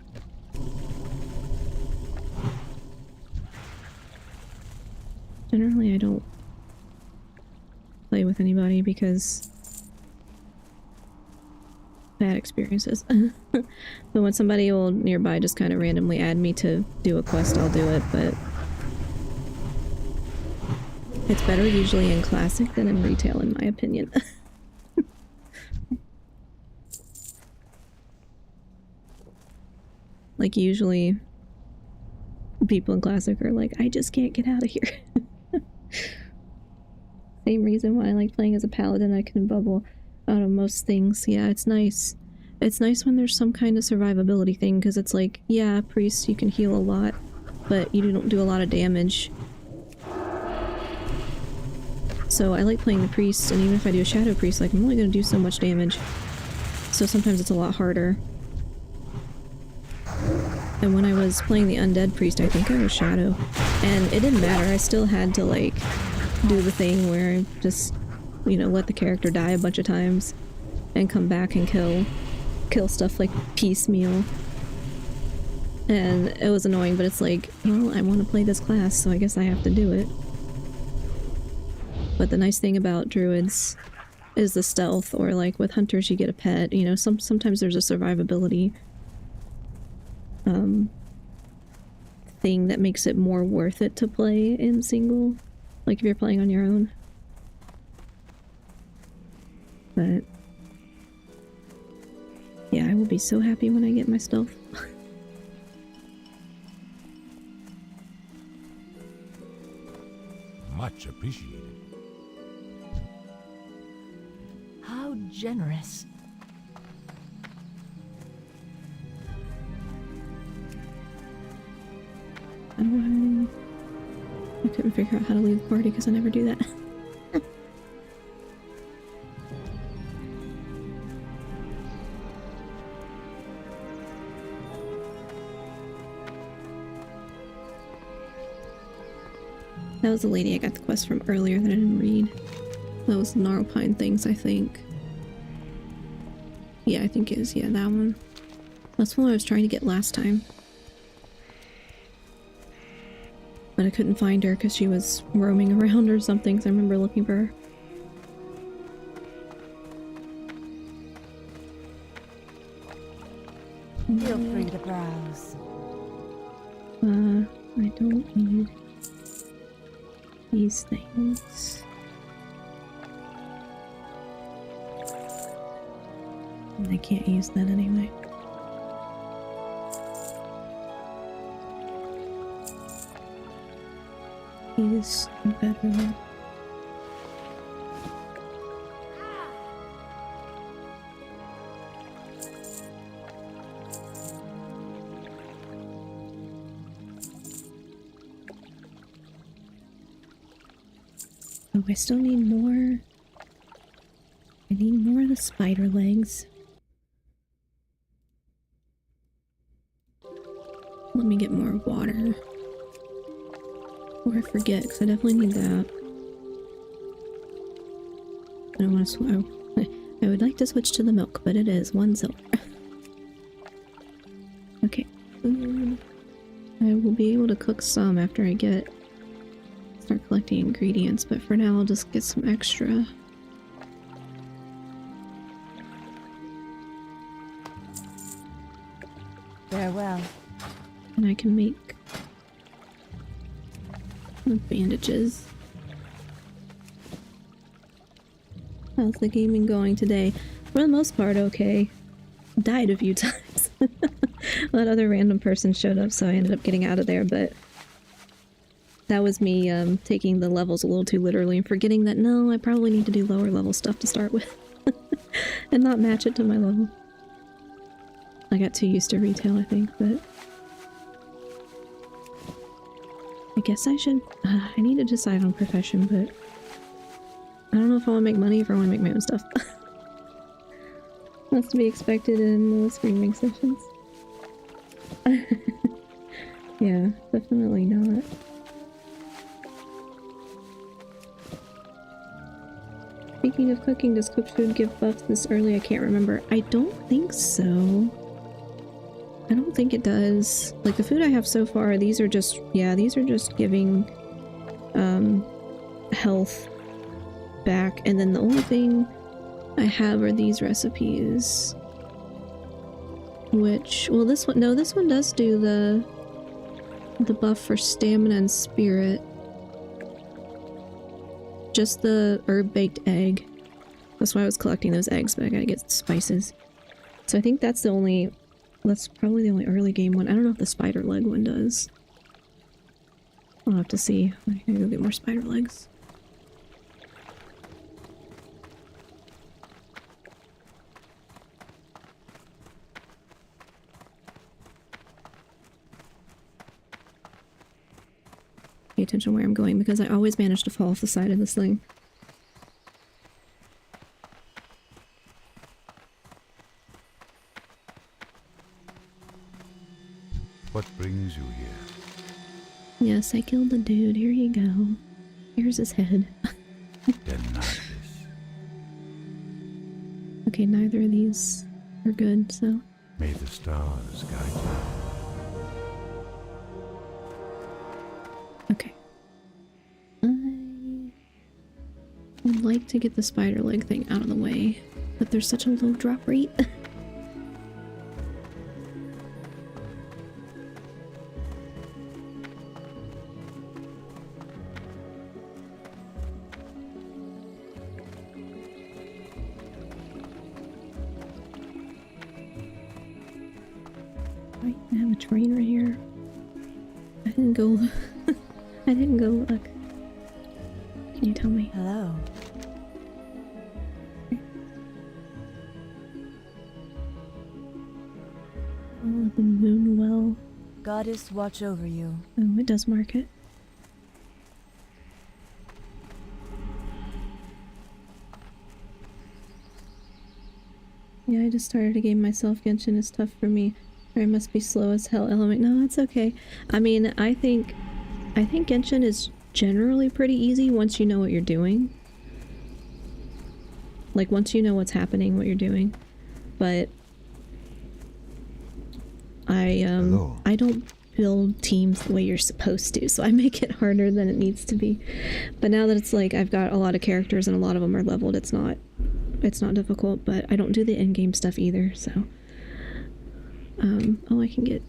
S1: I don't play with anybody because bad experiences. But when somebody will nearby just kind of randomly add me to do a quest, I'll do it, but it's better usually in Classic than in retail, in my opinion. Like, usually people in Classic are like, I just can't get out of here. Same reason why I like playing as a paladin. I can bubble out of most things. Yeah, it's nice. It's nice when there's some kind of survivability thing, because it's like, yeah, priest, you can heal a lot, but you don't do a lot of damage. So I like playing the priest, and even if I do a shadow priest, like I'm only going to do so much damage. So sometimes it's a lot harder. And when I was playing the undead priest, I think I was shadow. And it didn't matter, I still had to like do the thing where I just, you know, let the character die a bunch of times and come back and kill stuff like piecemeal. And it was annoying, but it's like, well, I want to play this class, so I guess I have to do it. But the nice thing about druids is the stealth, or like with hunters you get a pet, you know, sometimes there's a survivability thing that makes it more worth it to play in single, like if you're playing on your own. But yeah, I will be so happy when I get my stealth.
S4: Much appreciated.
S3: How generous.
S1: I don't know how I couldn't figure out how to leave the party because I never do that. That was the lady I got the quest from earlier that I didn't read. That was the Gnarlpine things, I think. Yeah, I think it is. Yeah, that one. That's one I was trying to get last time. But I couldn't find her because she was roaming around or something, so I remember looking for her.
S3: Feel free to browse.
S1: I don't need these things. And I can't use that anyway. He's better. Oh, I still need more. I need more of the spider legs. Let me get more water. Or I forget, because I definitely need that. I don't want to swallow. I would like to switch to the milk, but it is 1 silver. Okay. Food. I will be able to cook some after I start collecting ingredients, but for now I'll just get some extra.
S3: Farewell.
S1: And I can make bandages. How's the gaming going today? For the most part, okay. Died a few times. That other random person showed up, so I ended up getting out of there, but that was me taking the levels a little too literally and forgetting that, no, I probably need to do lower level stuff to start with. And not match it to my level. I got too used to retail, I think, but I guess I should... I need to decide on profession, but I don't know if I want to make money or if I want to make my own stuff. That's to be expected in streaming sessions. Yeah, definitely not. Speaking of cooking, does cooked food give buffs this early? I can't remember. I don't think so. I don't think it does. Like, the food I have so far, these are just... yeah, these are just giving health back. And then the only thing I have are these recipes. Which... well, this one... no, this one does do the buff for stamina and spirit. Just the herb-baked egg. That's why I was collecting those eggs, but I gotta get spices. So I think that's the only... that's probably the only early game one. I don't know if the spider leg one does. I'll have to see. I can go get more spider legs. Pay attention where I'm going because I always manage to fall off the side of this thing.
S2: What brings you here?
S1: Yes, I killed the dude. Here you go. Here's his head.
S2: Denartis.
S1: Okay, neither of these are good, so...
S2: May the stars guide you.
S1: Okay. I would like to get the spider leg thing out of the way, but there's such a low drop rate. Right, I have a train right here. I didn't go. I didn't go look. Can you tell me?
S3: Hello.
S1: Oh, the moon well.
S3: Goddess, watch over you.
S1: Oh, it does mark it. Yeah, I just started a game myself. Genshin is tough for me. Or I must be slow as hell element. No, it's okay. I mean, I think Genshin is generally pretty easy once you know what you're doing. Like, once you know what's happening, what you're doing. But I don't build teams the way you're supposed to, so I make it harder than it needs to be. But now that it's like I've got a lot of characters and a lot of them are leveled, it's not difficult, but I don't do the in-game stuff either, so. Oh, I can get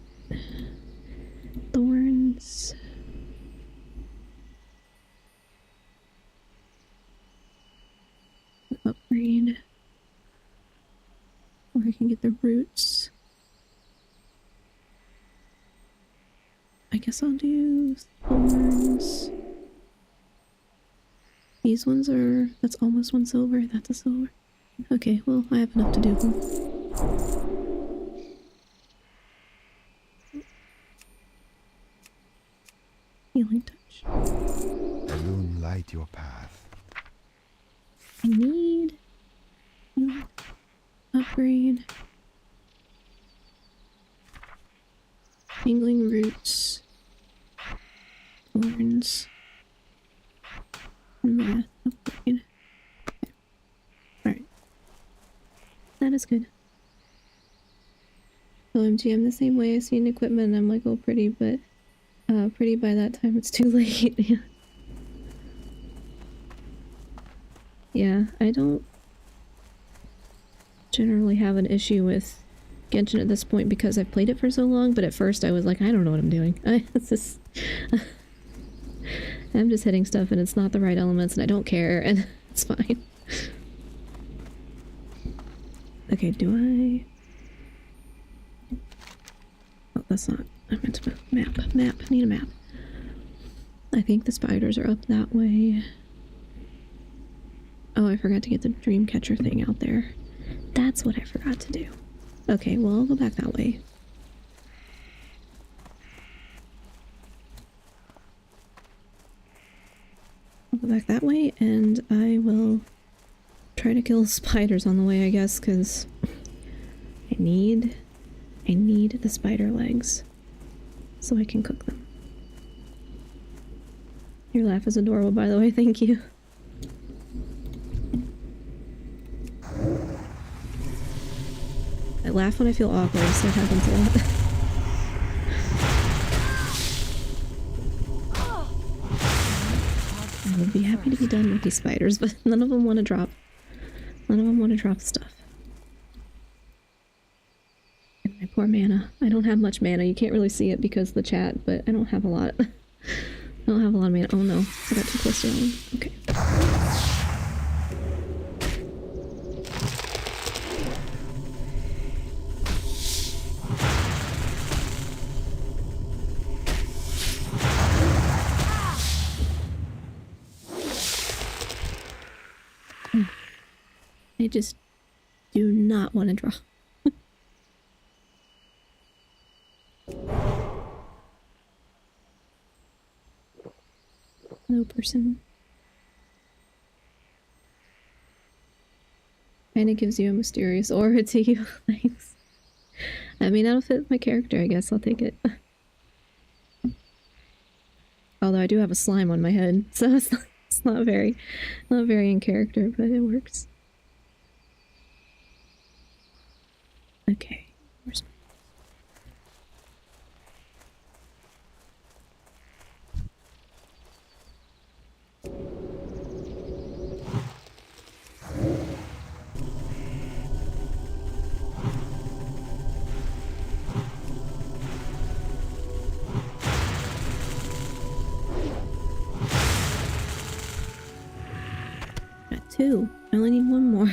S1: thorns. Upgrade. Or I can get the roots. I guess I'll do thorns. These ones are... that's almost one silver. That's a silver. Okay, well, I have enough to do them. Healing touch.
S2: Balloon light your path.
S1: I need... upgrade. Tingling roots. Thorns. Math upgrade. Okay. Alright. That is good. OMG, I'm the same way. I see an equipment and I'm like, oh pretty, but pretty by that time it's too late. Yeah. Yeah, I don't generally have an issue with Genshin at this point because I've played it for so long, but at first I was like, I don't know what I'm doing. It's just... I'm just hitting stuff and it's not the right elements and I don't care and it's fine. Okay, do I... Oh, that's not... I meant to map. Map. Need a map. I think the spiders are up that way. Oh, I forgot to get the dream catcher thing out there. That's what I forgot to do. Okay, well, I'll go back that way. I'll go back that way, and I will try to kill spiders on the way, I guess, because I need the spider legs so I can cook them. Your laugh is adorable, by the way, thank you. I laugh when I feel awkward, so it happens a lot. I would be happy to be done with these spiders, but none of them want to drop. None of them want to drop stuff. And my poor mana. I don't have much mana. You can't really see it because of the chat, but I don't have a lot. I don't have a lot of mana. Oh no, I got too close to that one. Okay. I just do not want to draw. No person. Kinda gives you a mysterious aura to you. Thanks. I mean, that'll fit my character, I guess. I'll take it. Although I do have a slime on my head, so it's not very in character, but it works. Okay, where's got two. I only need one more.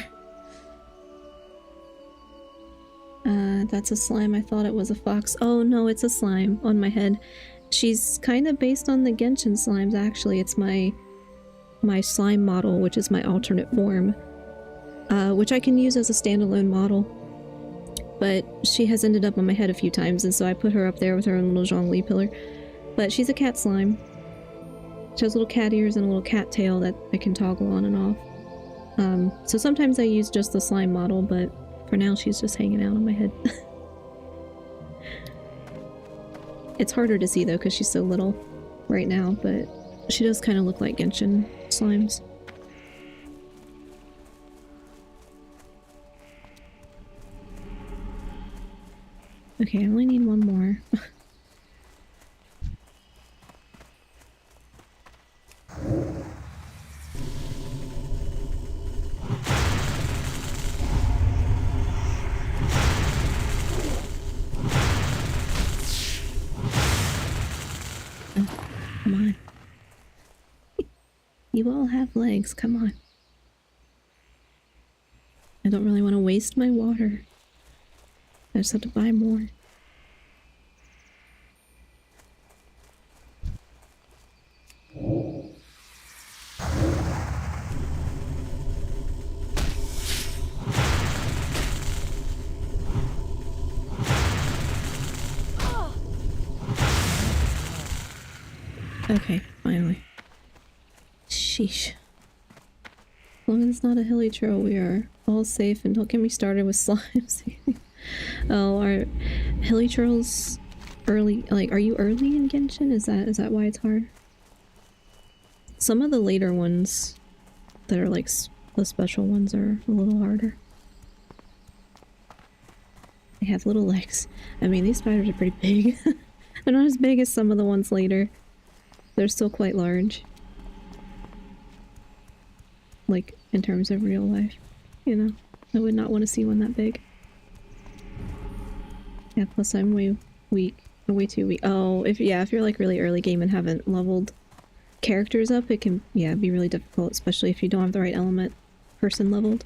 S1: That's a slime. I thought it was a fox. Oh no, it's a slime on my head. She's kind of based on the Genshin slimes, actually. It's my slime model, which is my alternate form, which I can use as a standalone model. But she has ended up on my head a few times, and so I put her up there with her own little Zhongli pillar. But she's a cat slime. She has little cat ears and a little cat tail that I can toggle on and off. So sometimes I use just the slime model, but for now she's just hanging out on my head. It's harder to see though because she's so little right now, but she does kind of look like Genshin slimes. Okay, I only need one more. Come on. You all have legs, come on. I don't really want to waste my water. I just have to buy more. Okay, finally. Sheesh. As long as it's not a hilly trail, we are all safe, and don't get me started with slimes. Oh, are hilly trails early? Like, are you early in Genshin? Is that why it's hard? Some of the later ones that are like the special ones are a little harder. They have little legs. I mean, these spiders are pretty big. They're not as big as some of the ones later. They're still quite large. Like, in terms of real life, you know? I would not want to see one that big. Yeah, plus I'm way weak. Way too weak. Oh, if you're like really early game and haven't leveled characters up, it can, yeah, be really difficult, especially if you don't have the right element person leveled.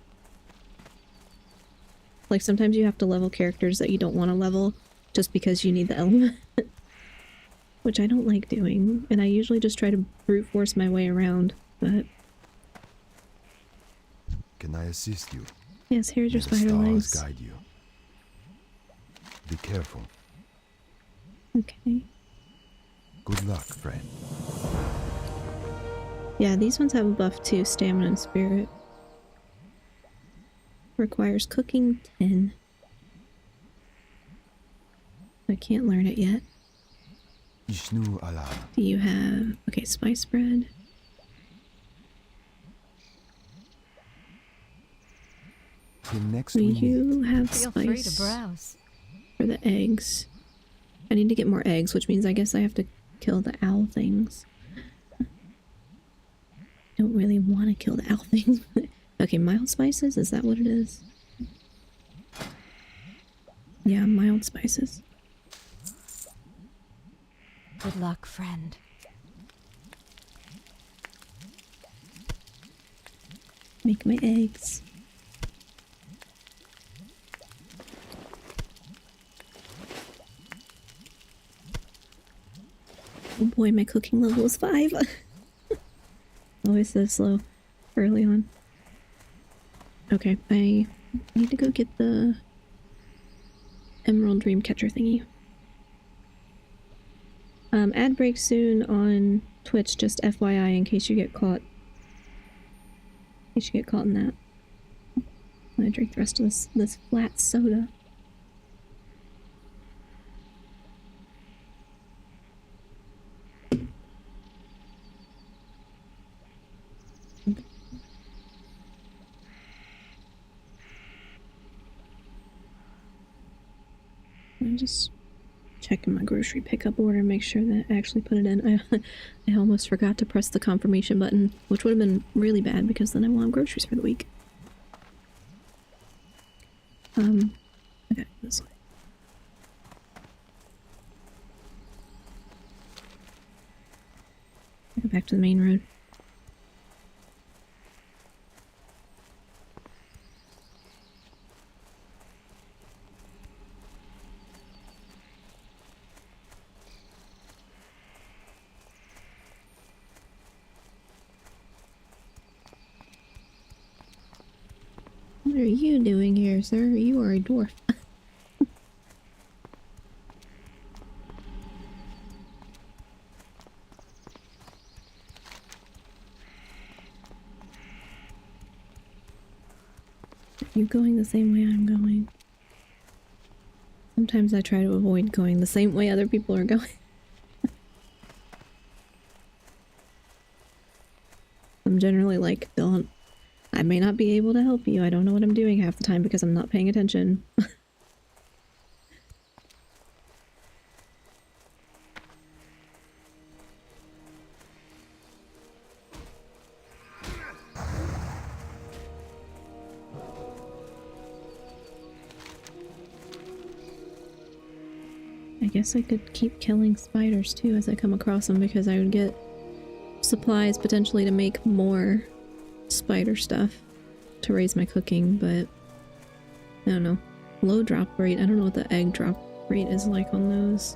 S1: Like, sometimes you have to level characters that you don't want to level just because you need the element. Which I don't like doing, and I usually just try to brute force my way around, but...
S2: Can I assist you?
S1: Yes, here's your
S2: May the
S1: spider
S2: stars
S1: legs.
S2: guide you. Be careful.
S1: Okay.
S2: Good luck, friend.
S1: Yeah, these ones have a buff too, stamina and spirit. Requires cooking 10. I can't learn it yet.
S2: Ishnu Allah.
S1: Do you have... okay, spice bread.
S2: Till next
S1: Do
S2: we meet.
S1: you have
S3: Feel free to
S1: spice
S3: browse.
S1: for the eggs? I need to get more eggs, which means I guess I have to kill the owl things. Don't really want to kill the owl things. Okay, mild spices? Is that what it is? Yeah, mild spices.
S3: Good luck, friend.
S1: Make my eggs. Oh boy, my cooking level is 5. Always so slow early on. Okay, I need to go get the Emerald Dream Catcher thingy. Ad break soon on Twitch, just FYI, in case you get caught. In case you get caught in that. I'm gonna drink the rest of this flat soda. I'm just checking my grocery pickup order, make sure that I actually put it in. I almost forgot to press the confirmation button, which would have been really bad because then I won't have groceries for the week. Okay, this way. Go back to the main road. What are you doing here, sir? You are a dwarf. You going the same way I'm going? Sometimes I try to avoid going the same way other people are going. I'm generally like, I may not be able to help you. I don't know what I'm doing half the time because I'm not paying attention. I guess I could keep killing spiders too as I come across them because I would get supplies potentially to make more spider stuff to raise my cooking, but I don't know. Low drop rate. I don't know what the egg drop rate is like on those.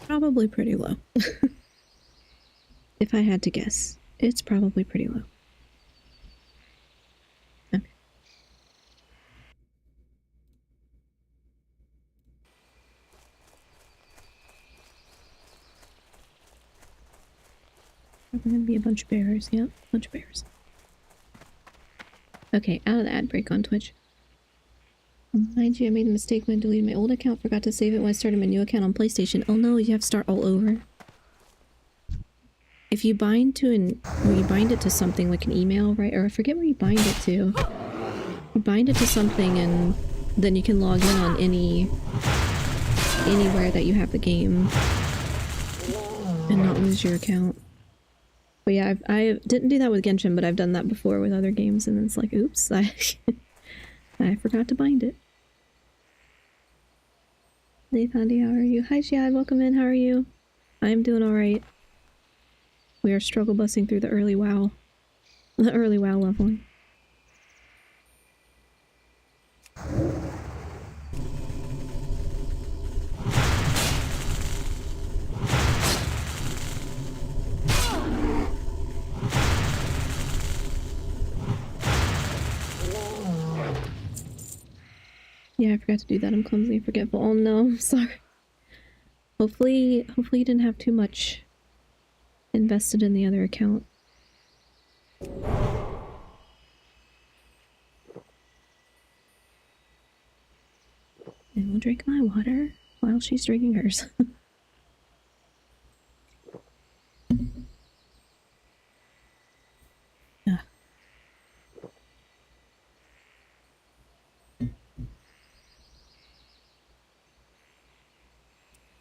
S1: Probably pretty low. If I had to guess, it's probably pretty low. Okay. Probably gonna be a bunch of bears. Yep, bunch of bears. Okay, out of the ad break on Twitch. Mind you, I made a mistake when I deleted my old account. Forgot to save it when I started my new account on PlayStation. Oh no, you have to start all over. If you bind to when you bind it to something like an email, right? Or I forget where you bind it to. You bind it to something and then you can log in on anywhere that you have the game and not lose your account. But yeah, I didn't do that with Genshin, but I've done that before with other games, and it's like, oops, I forgot to bind it. Hey Thandi, how are you? Hi Shiad, welcome in, how are you? I'm doing alright. We are struggle busing through the early WoW leveling. Yeah, I forgot to do that. I'm clumsy and forgetful. Oh no, I'm sorry. Hopefully you didn't have too much invested in the other account. And we'll drink my water while she's drinking hers.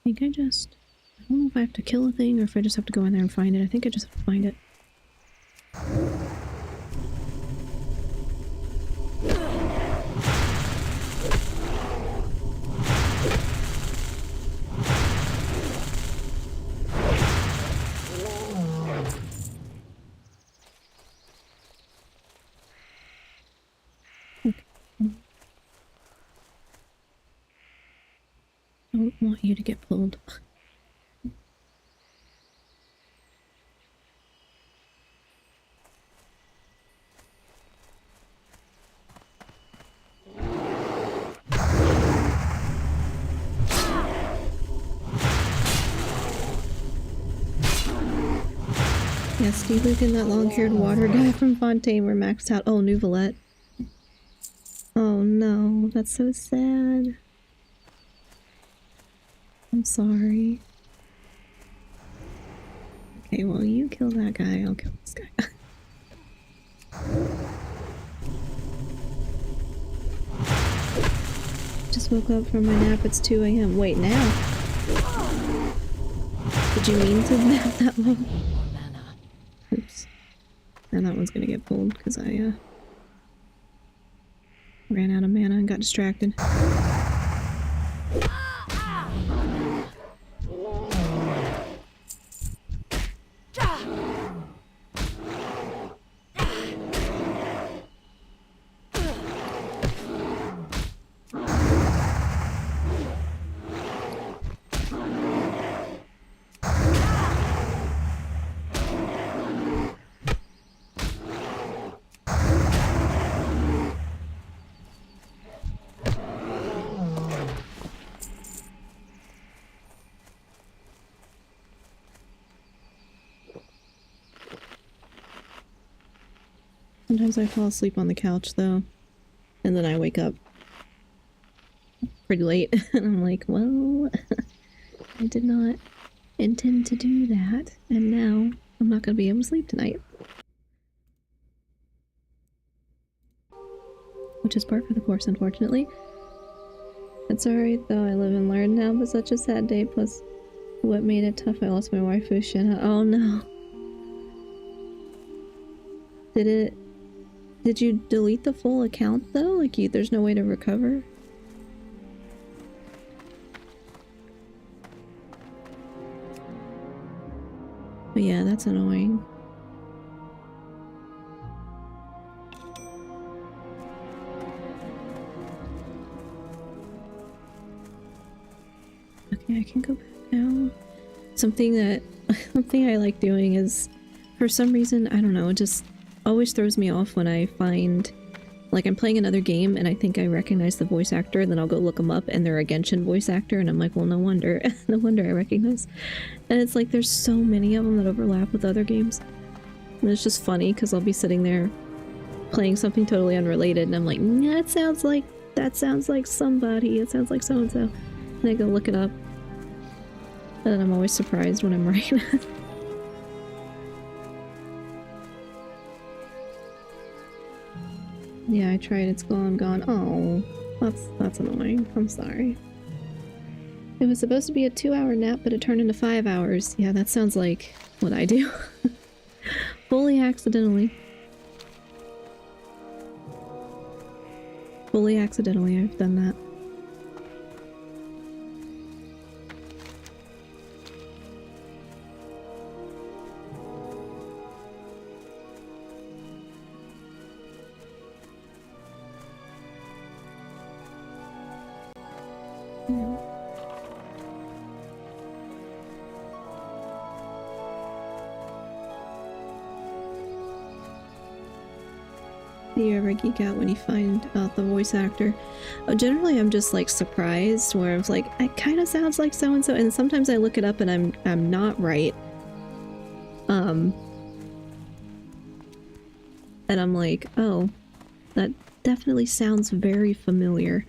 S1: I think I don't know if I have to kill a thing or if I just have to go in there and find it. I think I just have to find it. I don't want you to get pulled. Yeah, Steve Luke and that long-haired water guy from Fontaine were maxed out. Oh, Nuvolette. Oh no, that's so sad. I'm sorry. Okay, well, you kill that guy, I'll kill this guy. Just woke up from my nap, it's 2 AM. Wait, now? Did you mean to nap that long? Oops. And that one's gonna get pulled because I ran out of mana and got distracted. Sometimes I fall asleep on the couch though, and then I wake up pretty late, and I'm like, well, I did not intend to do that, and now I'm not going to be able to sleep tonight. Which is part for the course, unfortunately. It's alright though, I live and learn now, but such a sad day, plus what made it tough, I lost my waifu Shinna. Oh no. Did you delete the full account though? Like there's no way to recover? But yeah, that's annoying. Okay, I can go back now. Something I like doing is, for some reason, I don't know, it just always throws me off when I find, like, I'm playing another game and I think I recognize the voice actor, and then I'll go look them up and they're a Genshin voice actor, and I'm like, well, no wonder. No wonder I recognize. And it's like there's so many of them that overlap with other games. And it's just funny because I'll be sitting there playing something totally unrelated and I'm like, that sounds like somebody. It sounds like so-and-so. And I go look it up. And then I'm always surprised when I'm right. Yeah, I tried. It's gone. Oh, that's annoying. I'm sorry. It was supposed to be a 2-hour nap, but it turned into 5 hours. Yeah, that sounds like what I do. Fully accidentally. Fully accidentally, I've done that. Do you ever geek out when you find out the voice actor? Generally, I'm just like surprised, where I was like, it kind of sounds like so and so, and sometimes I look it up and I'm not right. And I'm like, oh, that definitely sounds very familiar,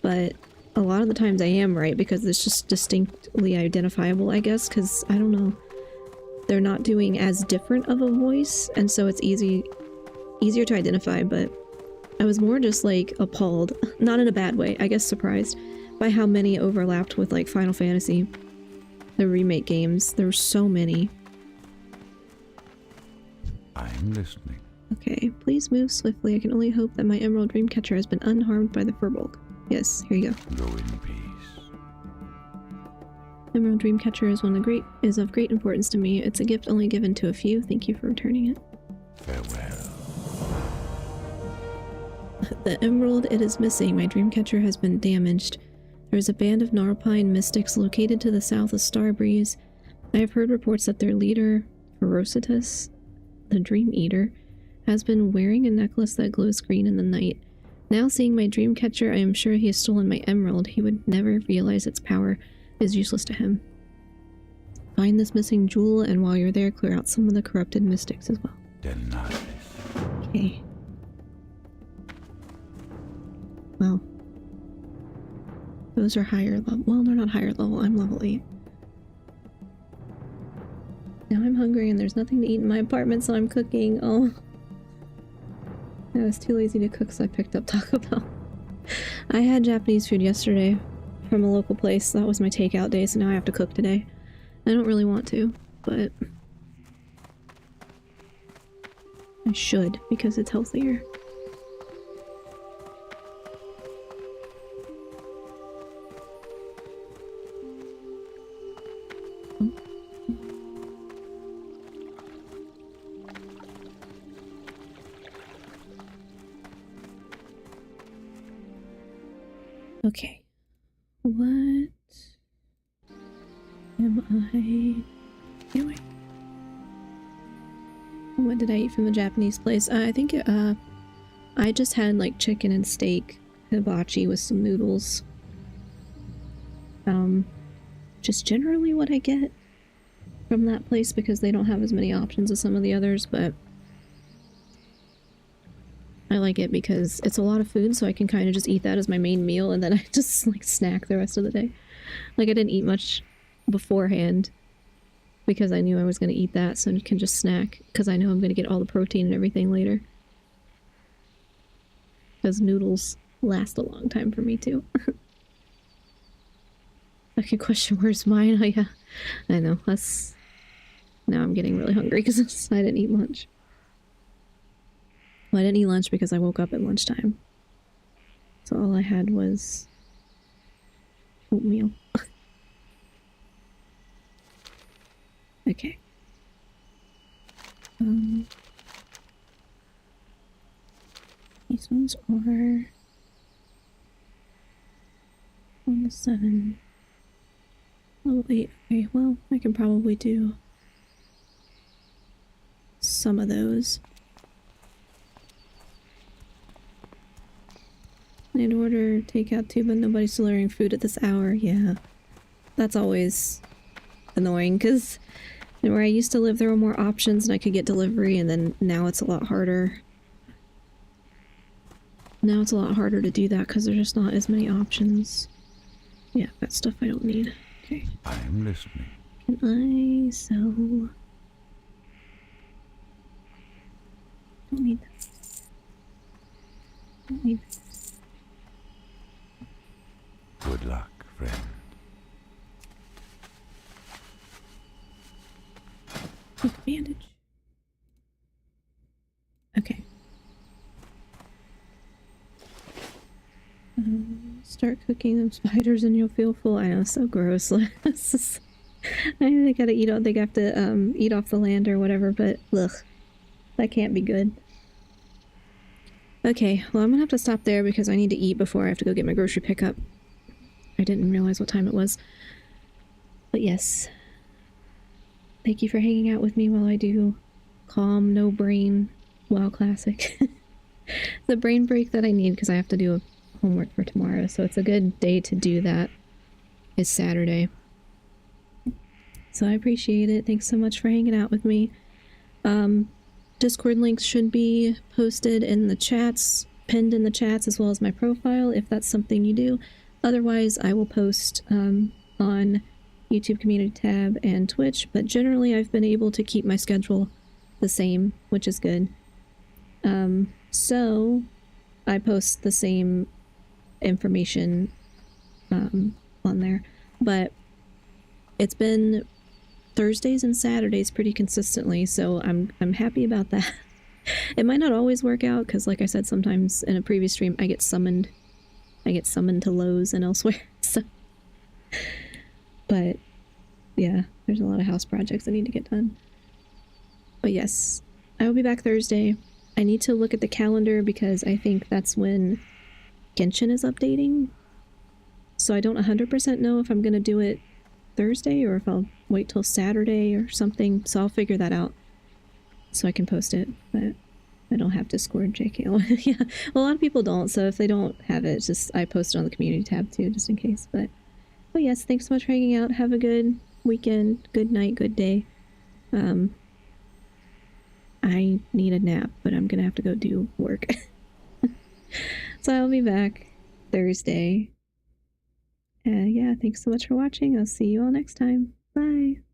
S1: but a lot of the times I am right because it's just distinctly identifiable, I guess, because I don't know, they're not doing as different of a voice, and so it's easier to identify. But I was more just like appalled, not in a bad way, I guess surprised by how many overlapped with like Final Fantasy, the remake games. There were so many.
S2: I'm listening.
S1: Okay, please move swiftly. I can only hope that my Emerald Dreamcatcher has been unharmed by the Furbolg. Yes, here you go.
S2: Go in peace.
S1: Emerald Dreamcatcher is of great importance to me. It's a gift only given to a few. Thank you for returning it.
S2: Farewell.
S1: The emerald, it is missing. My Dreamcatcher has been damaged. There is a band of Gnarlpine mystics located to the south of Starbreeze. I have heard reports that their leader, Ferocitus, the Dream Eater, has been wearing a necklace that glows green in the night. Now seeing my Dreamcatcher, I am sure he has stolen my emerald. He would never realize its power is useless to him. Find this missing jewel, and while you're there, clear out some of the corrupted mystics as well. Okay. Well. Those are higher level. Well, they're not higher level. I'm level 8. Now I'm hungry and there's nothing to eat in my apartment, so I'm cooking. Oh. I was too lazy to cook, so I picked up Taco Bell. I had Japanese food yesterday from a local place. That was my takeout day, so now I have to cook today. I don't really want to, but I should because it's healthier. Okay. What am I doing? What did I eat from the Japanese place? I think I just had like chicken and steak hibachi with some noodles. Just generally what I get from that place because they don't have as many options as some of the others, but I like it because it's a lot of food, so I can kind of just eat that as my main meal and then I just like snack the rest of the day. Like I didn't eat much beforehand because I knew I was going to eat that, so I can just snack because I know I'm going to get all the protein and everything later. Because noodles last a long time for me too. Second question, where's mine? Oh yeah, I know. That's... Now I'm getting really hungry because I didn't eat lunch. Well, I didn't eat lunch because I woke up at lunchtime. So all I had was oatmeal. Okay. These ones are on the 7. Level 8. Okay, well, I can probably do some of those. I'd order takeout too, but nobody's delivering food at this hour. Yeah. That's always annoying, because where I used to live there were more options and I could get delivery, and then now it's a lot harder. Now it's a lot harder to do that because there's just not as many options. Yeah, that stuff I don't need. Okay.
S2: I am listening.
S1: Can I sell? Don't need that. Don't need that.
S2: Good luck, friend.
S1: Take bandage. Okay. Start cooking them spiders and you'll feel full. I know, so gross. I they gotta eat off. They have to eat off the land or whatever. But ugh, that can't be good. Okay, well I'm gonna have to stop there because I need to eat before I have to go get my grocery pickup. I didn't realize what time it was. But yes, thank you for hanging out with me while I do calm, no brain WoW Classic. The brain break that I need because I have to do homework for tomorrow, so it's a good day to do that. It's Saturday. So I appreciate it. Thanks so much for hanging out with me. Discord links should be posted in the chats, pinned in the chats, as well as my profile, if that's something you do. Otherwise, I will post on YouTube Community tab and Twitch, but generally I've been able to keep my schedule the same, which is good. So I post the same information on there, but it's been Thursdays and Saturdays pretty consistently, so I'm happy about that. It might not always work out because, like I said, sometimes in a previous stream I get summoned to Lowe's and elsewhere. So, but yeah, there's a lot of house projects that need to get done. But yes, I will be back Thursday. I need to look at the calendar because I think that's when Genshin is updating. So I don't 100% know if I'm going to do it Thursday or if I'll wait till Saturday or something. So I'll figure that out so I can post it. But I don't have Discord, JK. Yeah, well, a lot of people don't. So if they don't have it, it's just I post it on the community tab too, just in case. But yes, thanks so much for hanging out. Have a good weekend, good night, good day. I need a nap, but I'm gonna have to go do work. So I'll be back Thursday. Yeah, thanks so much for watching. I'll see you all next time. Bye.